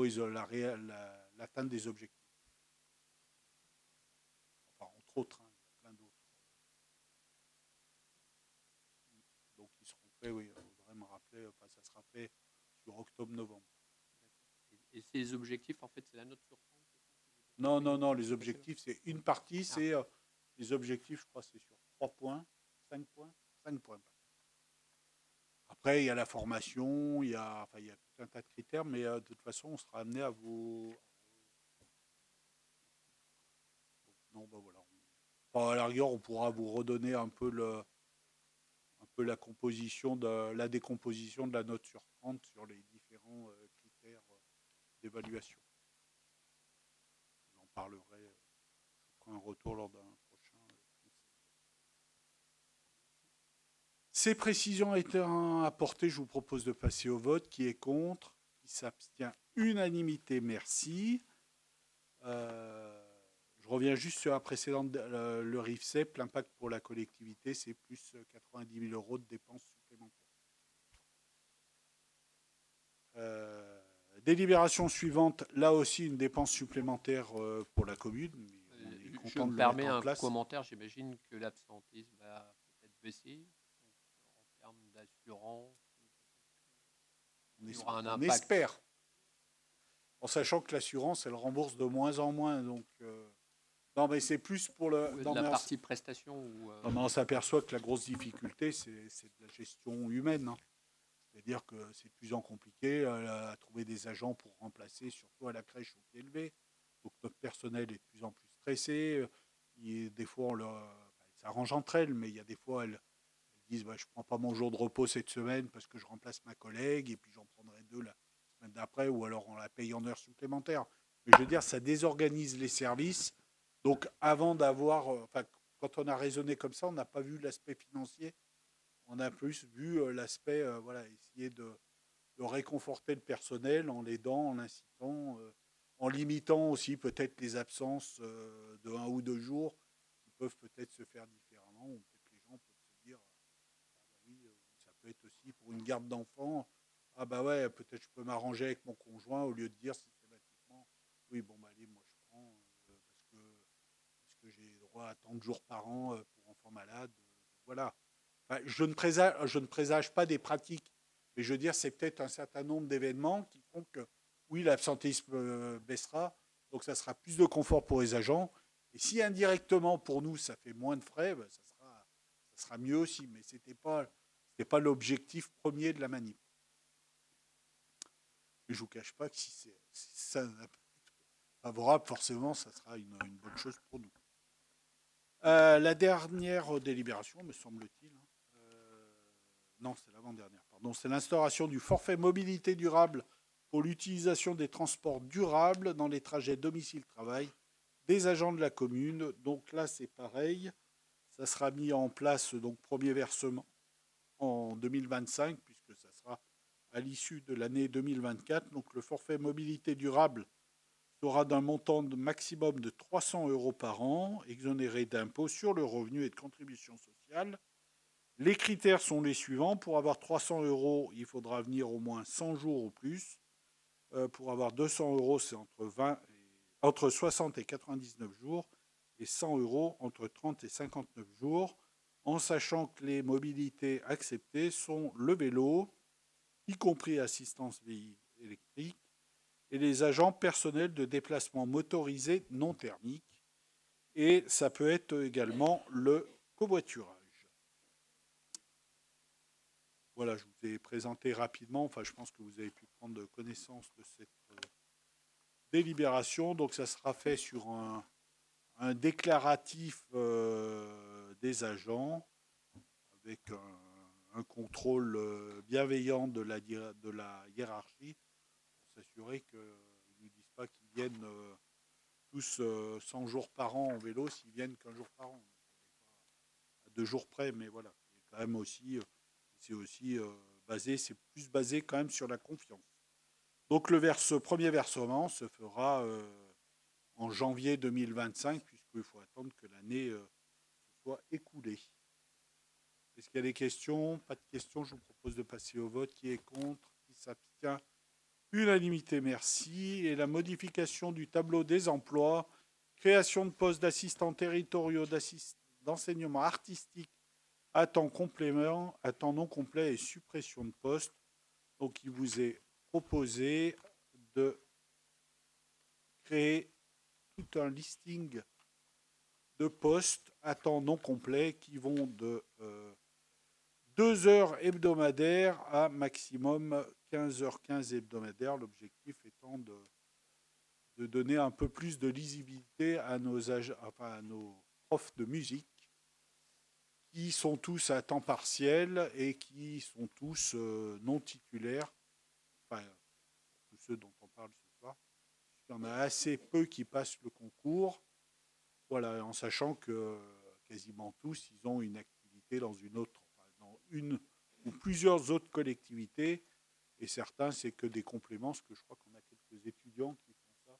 ils ont l'atteinte des objectifs. Enfin, entre autres, il y a plein d'autres. Donc, ils seront faits, oui, il faudrait me rappeler, ça sera fait sur octobre-novembre. Et ces objectifs, en fait, c'est la note sur 30? Non, les objectifs, c'est une partie, c'est les objectifs, je crois, c'est sur 3 points, 5 points, 5 points. Après, il y a la formation, il y a tout un tas de critères, mais de toute façon, on sera amené à vous. Non, bah voilà. Enfin, à la rigueur, on pourra vous redonner un peu la composition la décomposition de la note sur 30 sur les différents critères d'évaluation. J'en parlerai. Je ferai un retour lors d'un prochain conseil. Ces précisions étant apportées, je vous propose de passer au vote. Qui est contre? Qui s'abstient? Unanimité, merci. Je reviens juste sur la précédente, le RIFSEP. L'impact pour la collectivité, c'est plus 90 000 € de dépenses supplémentaires. Délibération suivante, là aussi une dépense supplémentaire pour la commune. Mais on est Je content de me le permets mettre en un place. commentaire. J'imagine que l'absentisme va peut-être baisser en termes d'assurance. Il y aura un On impact. espère. En sachant que l'assurance, elle rembourse de moins en moins. Donc, non, mais c'est plus pour le. Ouais, Non, la mais partie prestation ou non, mais on s'aperçoit que la grosse difficulté, c'est de la gestion humaine. Hein. C'est-à-dire que c'est de plus en plus compliqué à trouver des agents pour remplacer, surtout à la crèche au pied levé. Donc notre personnel est de plus en plus stressé. Des fois, ça s'arrange entre elles, mais il y a des fois, elles disent bah, je ne prends pas mon jour de repos cette semaine parce que je remplace ma collègue et puis j'en prendrai 2 la semaine d'après, ou alors on la paye en heures supplémentaires. Mais je veux dire, ça désorganise les services. Donc avant d'avoir, quand on a raisonné comme ça, on n'a pas vu l'aspect financier. On a plus vu l'aspect, essayer de réconforter le personnel en l'aidant, en l'incitant, en limitant aussi peut-être les absences de 1 ou 2 jours qui peuvent peut-être se faire différemment, ou peut-être les gens peuvent se dire, oui, ça peut être aussi pour une garde d'enfants, ah bah ouais, peut-être je peux m'arranger avec mon conjoint au lieu de dire systématiquement, oui, bon, bah allez, moi je prends, parce que j'ai droit à tant de jours par an pour enfants malades, voilà. Enfin, je ne présage pas des pratiques, mais je veux dire, c'est peut-être un certain nombre d'événements qui font que, oui, l'absentéisme baissera, donc ça sera plus de confort pour les agents. Et si indirectement, pour nous, ça fait moins de frais, ben, ça sera mieux aussi. Mais ce n'était pas l'objectif premier de la manip. Mais je ne vous cache pas que si ça est favorable, forcément, ça sera une bonne chose pour nous. La dernière délibération, me semble-t-il, non, c'est l'avant-dernière, pardon. C'est l'instauration du forfait mobilité durable pour l'utilisation des transports durables dans les trajets domicile-travail des agents de la commune. Donc là, c'est pareil. Ça sera mis en place, donc premier versement en 2025, puisque ça sera à l'issue de l'année 2024. Donc le forfait mobilité durable sera d'un montant de maximum de 300 € par an, exonéré d'impôts sur le revenu et de contributions sociales. Les critères sont les suivants. Pour avoir 300 €, il faudra venir au moins 100 jours ou plus. Pour avoir 200 €, c'est entre 60 et 99 jours. Et 100 € entre 30 et 59 jours. En sachant que les mobilités acceptées sont le vélo, y compris assistance électrique, et les agents personnels de déplacement motorisés non thermiques. Et ça peut être également le covoiturage. Voilà, je vous ai présenté rapidement, enfin je pense que vous avez pu prendre connaissance de cette délibération. Donc ça sera fait sur un déclaratif des agents avec un contrôle bienveillant de la hiérarchie pour s'assurer qu'ils ne nous disent pas qu'ils viennent tous 100 jours par an en vélo s'ils viennent qu'un jour par an. À 2 jours près, mais voilà. Et quand même aussi... c'est aussi c'est plus basé quand même sur la confiance. Donc le premier versement se fera en janvier 2025, puisqu'il faut attendre que l'année soit écoulée. Est-ce qu'il y a des questions? Pas de questions, je vous propose de passer au vote. Qui est contre? Qui s'abstient? Unanimité, merci. Et la modification du tableau des emplois, création de postes d'assistants territoriaux d'enseignement artistique à temps complément, à temps non complet et suppression de postes. Donc, il vous est proposé de créer tout un listing de postes à temps non complet qui vont de 2 heures hebdomadaires à maximum 15h15 hebdomadaires. L'objectif étant de donner un peu plus de lisibilité à à nos profs de musique qui sont tous à temps partiel et qui sont tous non titulaires, enfin, tous ceux dont on parle ce soir. Il y en a assez peu qui passent le concours, voilà, en sachant que quasiment tous, ils ont une activité dans dans une ou plusieurs autres collectivités, et certains, c'est que des compléments, parce que je crois qu'on a quelques étudiants qui font ça,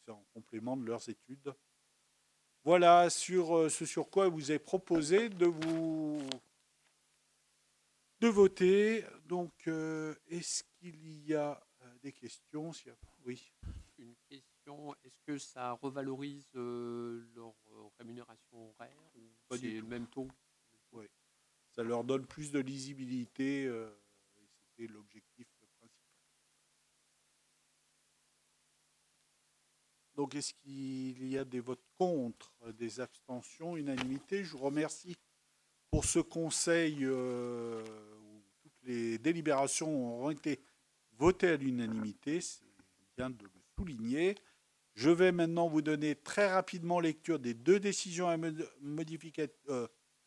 c'est en complément de leurs études. Voilà sur ce sur quoi vous est proposé de voter. Donc, est-ce qu'il y a des questions? Oui. Une question, est-ce que ça revalorise leur rémunération horaire ou Pas c'est du le tout. même taux? Oui. Ça leur donne plus de lisibilité, et c'était l'objectif principal. Donc, est-ce qu'il y a des votes contre, des abstentions, unanimité? Je vous remercie pour ce conseil où toutes les délibérations auront été votées à l'unanimité. C'est bien de le souligner. Je vais maintenant vous donner très rapidement lecture des 2 décisions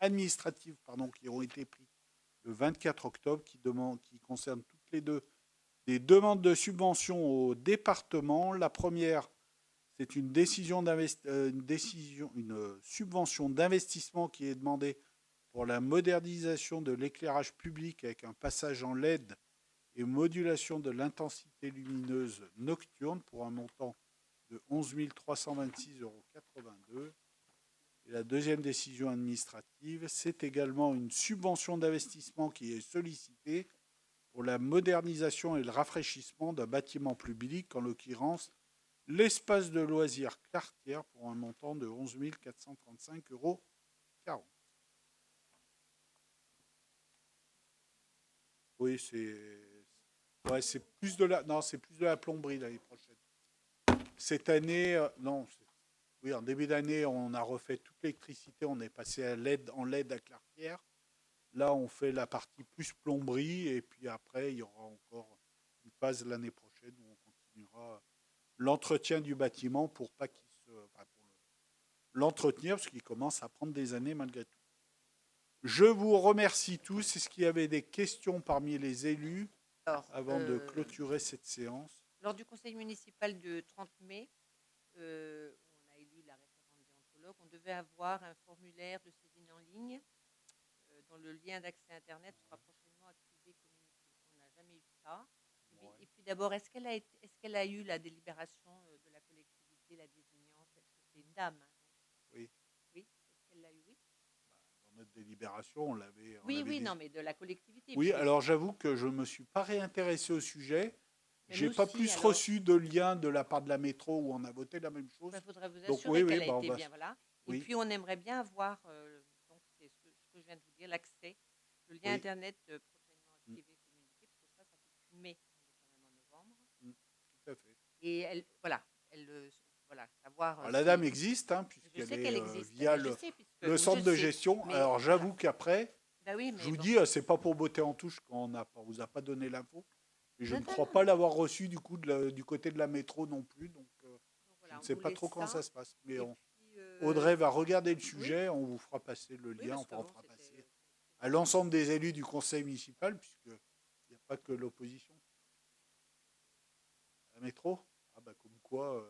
administratives qui ont été prises le 24 octobre, qui concernent toutes les deux des demandes de subvention au département. La première, c'est une subvention d'investissement qui est demandée pour la modernisation de l'éclairage public avec un passage en LED et modulation de l'intensité lumineuse nocturne pour un montant de 11 326,82 €. Et la deuxième décision administrative, c'est également une subvention d'investissement qui est sollicitée pour la modernisation et le rafraîchissement d'un bâtiment public, en l'occurrence l'espace de loisirs Clartière, pour un montant de 11 435,40 €. Oui, c'est plus de la plomberie l'année prochaine. Cette année, non. Oui, en début d'année, on a refait toute l'électricité. On est passé en LED à Clartière. Là, on fait la partie plus plomberie. Et puis après, il y aura encore une phase l'année prochaine où on continuera l'entretien du bâtiment pour l'entretenir, parce qu'il commence à prendre des années malgré tout. Je vous remercie tous. Est-ce qu'il y avait des questions parmi les élus avant de clôturer cette séance? Lors du conseil municipal du 30 mai, où on a élu la référente déontologue, on devait avoir un formulaire de saisine en ligne dont le lien d'accès Internet sera prochainement activé et communiqué. On n'a jamais eu ça. Et puis d'abord, est-ce qu'elle a eu la délibération de la collectivité, la désignant? Parce que c'est une dame. Hein, oui. Oui, est-ce qu'elle l'a eu? Oui. Dans notre délibération, on l'avait. Oui, non, mais de la collectivité. Oui, alors j'avoue que je ne me suis pas réintéressé au sujet. J'ai pas plus alors reçu de lien de la part de la métro où on a voté la même chose. Il faudrait vous Donc, assurer qu'elle a été bien, voilà. Oui. Et puis on aimerait bien avoir, donc c'est ce que je viens de vous dire, l'accès, le lien Internet prochainement activé, communiqué, parce que ça fait depuis mai, on est quand même en novembre. Tout à fait. Et elle, voilà, savoir. Alors, la dame existe, hein, puisqu'elle est via le centre de gestion. Alors j'avoue qu'après, je vous dis, c'est pas pour botter en touche quand on vous a pas donné l'info. Et je ne crois pas l'avoir reçu du côté de la métro non plus, donc je ne sais pas trop comment ça se passe. Mais Audrey va regarder le sujet, on vous fera passer le lien, on fera passer à l'ensemble des élus du conseil municipal, puisqu'il n'y a pas que l'opposition. La métro, comme quoi,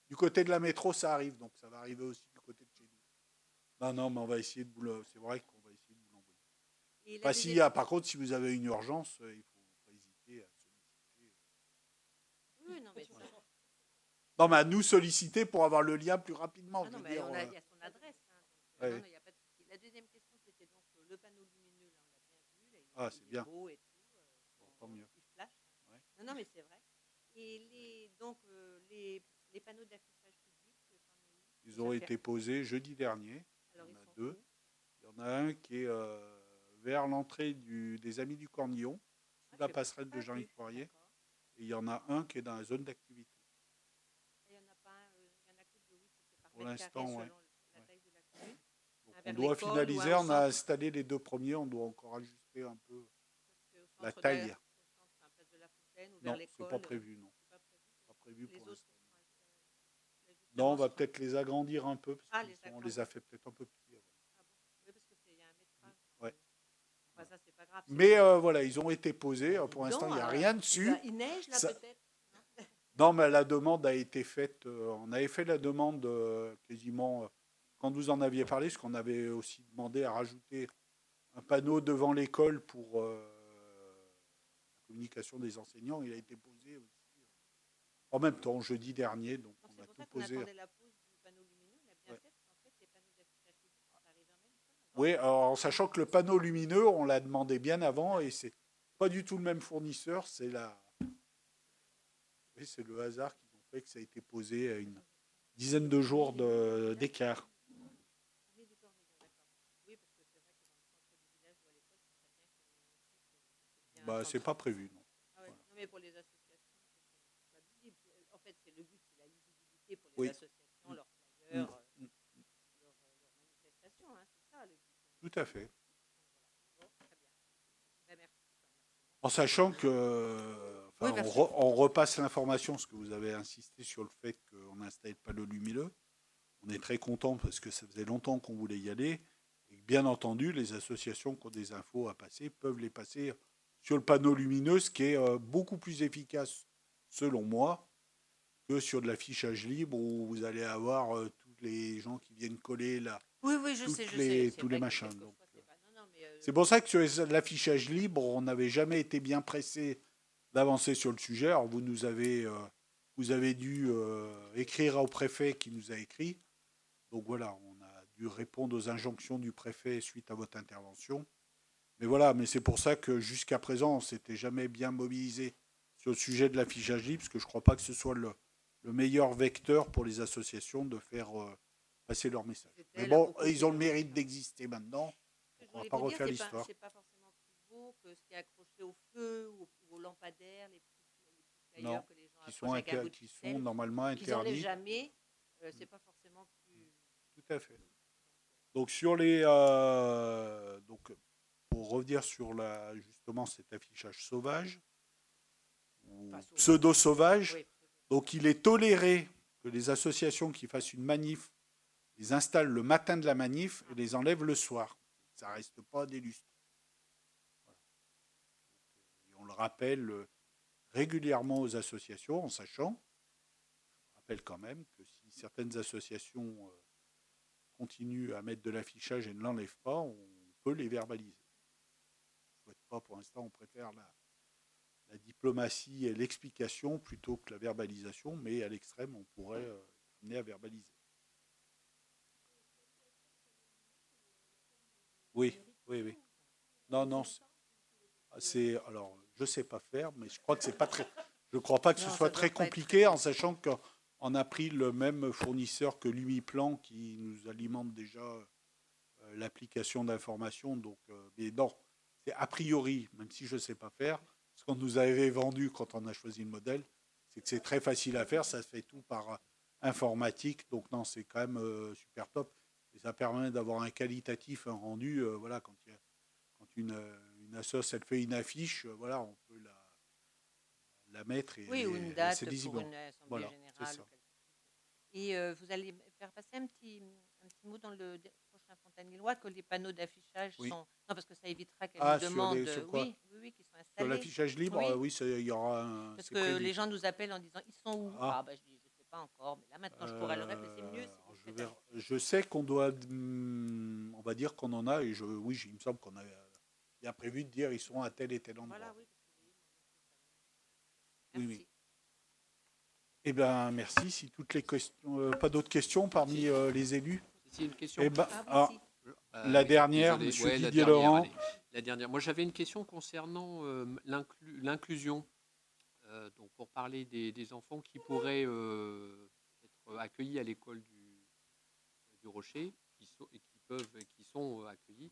du côté de la métro, ça arrive, donc ça va arriver aussi du côté de chez nous. Non, mais on va essayer c'est vrai qu'on va essayer de vous l'envoyer. Par contre, si vous avez une urgence, il ne faut pas hésiter à solliciter. Oui, non, mais non, mais à nous solliciter pour avoir le lien plus rapidement. Non, mais il y a son adresse. Hein, donc, non, il n'y a pas de souci. La deuxième question, c'était donc le panneau lumineux. Là, on l'a bien vu. Là, C'est bien. Beau et tout, tant mieux. Il flash. Ouais. Non, mais c'est vrai. Et les panneaux d'affichage public, ils ont été posés jeudi dernier. Alors, il y en a 2. Il y en a un qui est vers l'entrée des Amis du Cornillon, sous la passerelle de Jean-Yves Poirier. Et il y en a un qui est dans la zone d'activité. Il n'y en a pas un, il y en a que 2, oui, c'est par pour l'instant, selon la taille de la commune. vers doit l'école ou finaliser, au on a centre, installé les 2 premiers, on doit encore ajuster un peu parce que au la centre taille. au centre, enfin, place de la Fontaine ou vers Non, l'école. c'est pas prévu, non. C'est pas prévu. Pas prévu Les pour autres, l'instant. l'ajustement Non, on va sera- peut-être les agrandir un peu, parce Ah, qu'on les on les a agrandir. fait peut-être un peu petits avant. Ah bon? Oui, parce qu'il y a un métrage. Ouais. Enfin, ça, c'est pas grave. c'est Mais juste- voilà, ils ont été posés. Pour Dis l'instant, il donc, n'y a rien dessus. Il neige là Ça- peut-être? Non, mais la demande a été faite. On avait fait la demande quasiment quand vous en aviez parlé, parce qu'on avait aussi demandé à rajouter un panneau devant l'école pour la communication des enseignants. Il a été posé aussi en même temps, jeudi dernier. Donc, Donc on c'est a pour tout ça qu'on posé. attendait la pose du panneau lumineux. On a bien Ouais. fait, parce qu'en fait, les panneaux d'affichage public sont arrivés en même temps. Oui, alors, en sachant que le panneau lumineux, on l'a demandé bien avant et c'est pas du tout le même fournisseur. Oui, c'est le hasard qui ont fait que ça a été posé à une dizaine de jours d'écart. On est du Cornillon, d'accord. Oui, parce que c'est vrai que dans le centre du village ou à l'école, ce serait bien qu'il y ait un site bien Bah, c'est centré. pas prévu, non. Ah ouais. Voilà. Non, mais pour les associations, c'est pas visible. En fait, c'est le but, c'est la lisibilité pour les Oui. associations, leurs flyers, leurs manifestations. Hein, c'est ça le but. Tout à fait. Bon, très bien. Ben, merci. En sachant que, Oui, enfin, bien sûr. on repasse l'information, parce que vous avez insisté sur le fait qu'on installe pas le lumineux. On est très content parce que ça faisait longtemps qu'on voulait y aller. Et bien entendu, les associations qui ont des infos à passer peuvent les passer sur le panneau lumineux, ce qui est beaucoup plus efficace, selon moi, que sur de l'affichage libre où vous allez avoir tous les gens qui viennent coller là. Oui, oui, je Toutes sais, je les- sais. tous C'est les vrai que machins, quelquefois, donc, c'est pas- non, non, mais, C'est pour ça que sur l'affichage libre, on n'avait jamais été bien pressé d'avancer sur le sujet. Alors vous avez dû écrire au préfet qui nous a écrit. Donc voilà, on a dû répondre aux injonctions du préfet suite à votre intervention. Mais voilà, mais c'est pour ça que jusqu'à présent, on s'était jamais bien mobilisé sur le sujet de l'affichage libre, parce que je ne crois pas que ce soit le meilleur vecteur pour les associations de faire passer leur message. C'était Mais la bon, beaucoup ils ont le plus- mérite d'exister maintenant. Ce que je On va voulais pas vous dire, refaire c'est l'histoire. c'est pas forcément plus beau que ce qui est accroché au feu ou aux lampadaires, les petits Non, flyers que les gens qui sont, accrochent avec un bout de qui sont ficelle, normalement qu'ils n'enlèvent interdits. jamais. C'est pas forcément plus. Tout à fait. Donc donc pour revenir sur justement cet affichage sauvage ou Enfin, sauvage. pseudo-sauvage, Oui, donc il est toléré que les associations qui fassent une manif les installent le matin de la manif et les enlèvent le soir. Ça reste pas des lustres. Voilà. Et on le rappelle régulièrement aux associations en sachant, je rappelle quand même que si certaines associations continuent à mettre de l'affichage et ne l'enlèvent pas, on peut les verbaliser. On ne souhaite pas pour l'instant, on préfère la diplomatie et l'explication plutôt que la verbalisation, mais à l'extrême, on pourrait amener à verbaliser. Oui, oui, oui. Non, non, alors, je ne sais pas faire, mais je crois que c'est pas très. Je ne crois pas que ce Non, ça soit doit très pas être compliqué, très en sachant qu'on a pris le même fournisseur que l'Umiplan qui nous alimente déjà l'application d'information. Donc, mais non, c'est a priori, même si je ne sais pas faire, ce qu'on nous avait vendu quand on a choisi le modèle, c'est que c'est très facile à faire, ça se fait tout par informatique. Donc non, c'est quand même super top. Et ça permet d'avoir un qualitatif, un rendu. Voilà, quand une assoce, elle fait une affiche, voilà, on peut la mettre et, Oui, ou une et date c'est pour lisible. une assemblée Voilà, générale. c'est ça. ou quelque chose. Et vous allez faire passer un petit mot dans le prochain Fontanillois que les panneaux d'affichage Oui. sont. Non, parce que ça évitera qu'elles Ah, nous sur demandent. sur quoi Oui, oui, oui, qui sont Sur installés. l'affichage libre, Oui. oui, il y aura un. Parce c'est que prévu. les gens nous appellent en disant ils sont où? Ah. Je dis je sais pas encore, mais là maintenant je pourrais le répéter. C'est mieux. Si vous faites un- Je sais qu'on doit, on va dire qu'on en a, et oui, il me semble qu'on a bien prévu de dire ils sont à tel et tel endroit. Voilà, oui. Oui, Merci. oui. Eh bien, merci. Si toutes les questions, pas d'autres questions parmi les élus. C'est une question. Eh ben, Ah, alors, oui, si. la dernière, désolé. monsieur Ouais, la Didier dernière, Laurent. allez. La dernière. Moi, j'avais une question concernant l'inclusion. Donc, pour parler des enfants qui pourraient être accueillis à l'école du Rocher, qui sont accueillis.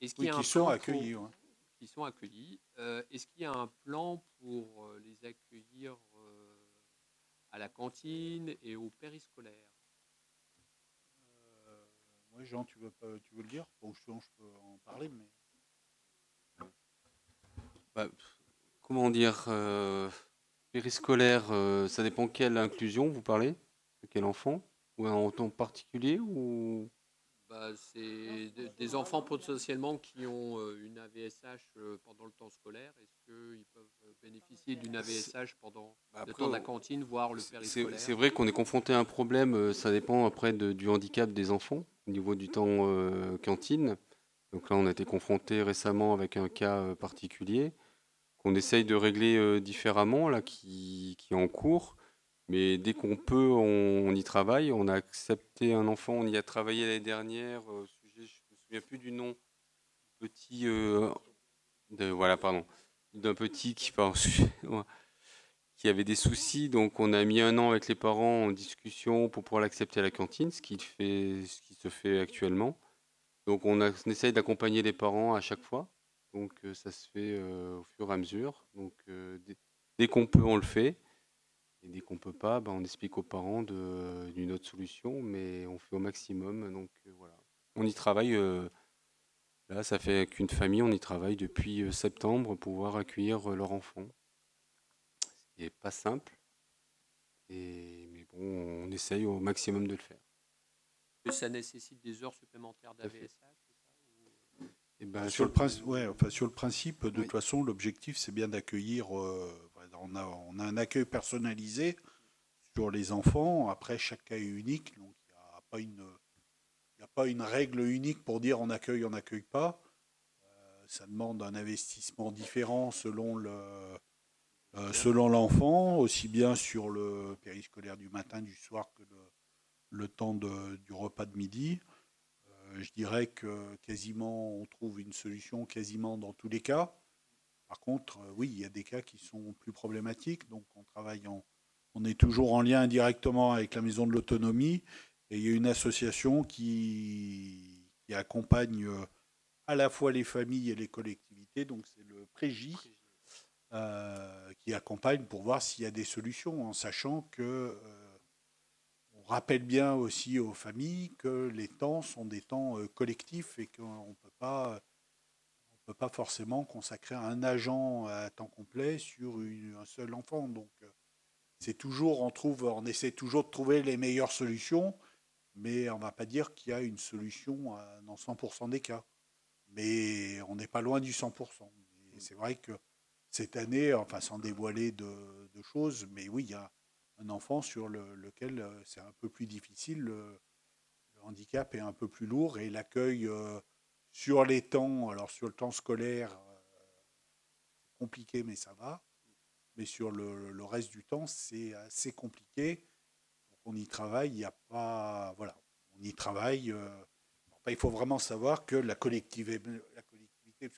Est-ce qu'il Oui, y a un qui sont plan accueillis. Ouais. qui sont accueillis. Est-ce qu'il y a un plan pour les accueillir à la cantine et au périscolaire? Oui, Jean, tu veux le dire? Bon, sinon, je peux en parler, mais... Bah, comment dire, périscolaire, ça dépend quelle inclusion vous parlez, de quel enfant, ou un en particulier, ou Bah, c'est des enfants potentiellement qui ont une AVSH pendant le temps scolaire. Est-ce qu'ils peuvent bénéficier d'une AVSH pendant le après, temps de la cantine, voire le périscolaire? c'est vrai qu'on est confronté à un problème, ça dépend après du handicap des enfants, au niveau du temps cantine. Donc là, on a été confronté récemment avec un cas particulier qu'on essaye de régler différemment, là, qui est en cours. Mais dès qu'on peut, on y travaille. On a accepté un enfant, on y a travaillé l'année dernière au sujet, je ne me souviens plus du nom, petit, voilà, pardon, d'un petit qui, pardon, qui avait des soucis. Donc on a mis 1 an avec les parents en discussion pour pouvoir l'accepter à la cantine, ce qui se fait actuellement. Donc on essaye d'accompagner les parents à chaque fois. Donc ça se fait au fur et à mesure. Donc dès qu'on peut, on le fait. Et dès qu'on peut pas, on explique aux parents d'une autre solution, mais on fait au maximum. Donc voilà. On y travaille. Là, ça fait qu'une famille, on y travaille depuis septembre pour pouvoir accueillir leur enfant. Ce qui n'est pas simple. Mais bon, on essaye au maximum de le faire. Est-ce que ça nécessite des heures supplémentaires d'AVSH? Et ben, Sur le principe, de toute façon, l'objectif, c'est bien d'accueillir. On a un accueil personnalisé sur les enfants. Après, chaque cas est unique. Donc, il n'y a pas une règle unique pour dire on n'accueille pas. Ça demande un investissement différent selon l'enfant, aussi bien sur le périscolaire du matin, du soir que le temps du repas de midi. Je dirais que quasiment, on trouve une solution quasiment dans tous les cas. Par contre, oui, il y a des cas qui sont plus problématiques. Donc, on est toujours en lien directement avec la Maison de l'Autonomie. Et il y a une association qui accompagne à la fois les familles et les collectivités. Donc, c'est le Prégi qui accompagne pour voir s'il y a des solutions, en sachant que... on rappelle bien aussi aux familles que les temps sont des temps collectifs et qu'on ne peut pas forcément consacrer un agent à temps complet sur un seul enfant. Donc, c'est toujours, on essaie toujours de trouver les meilleures solutions, mais on ne va pas dire qu'il y a une solution dans 100% des cas. Mais on n'est pas loin du 100%. Et c'est vrai que cette année, enfin sans dévoiler de choses, mais oui, il y a un enfant sur lequel c'est un peu plus difficile, le handicap est un peu plus lourd et l'accueil sur les temps, alors sur le temps scolaire, c'est compliqué mais ça va, mais sur le reste du temps c'est assez compliqué. Donc on y travaille, il n'y a pas, voilà, on y travaille. Il faut vraiment savoir que la collectivité, parce que c'était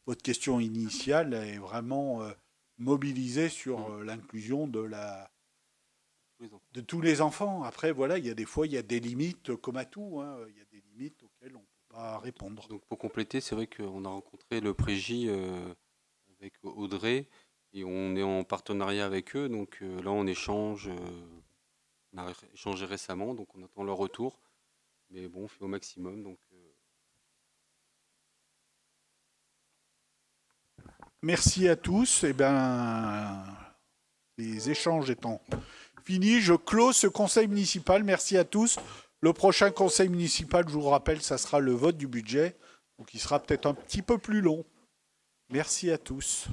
votre question initiale, est vraiment mobilisée sur l'inclusion de tous les enfants. Après, voilà, il y a des fois, il y a des limites, comme à tout. Il y a des limites auxquelles on ne peut pas répondre. Donc pour compléter, c'est vrai qu'on a rencontré le Prégi avec Audrey et on est en partenariat avec eux. Donc là, on échange. On a échangé récemment, donc on attend leur retour. Mais bon, on fait au maximum. Donc, Merci à tous. Eh ben, les échanges étant finis, je clôt ce conseil municipal. Merci à tous. Le prochain conseil municipal, je vous rappelle, ça sera le vote du budget. Donc il sera peut-être un petit peu plus long. Merci à tous.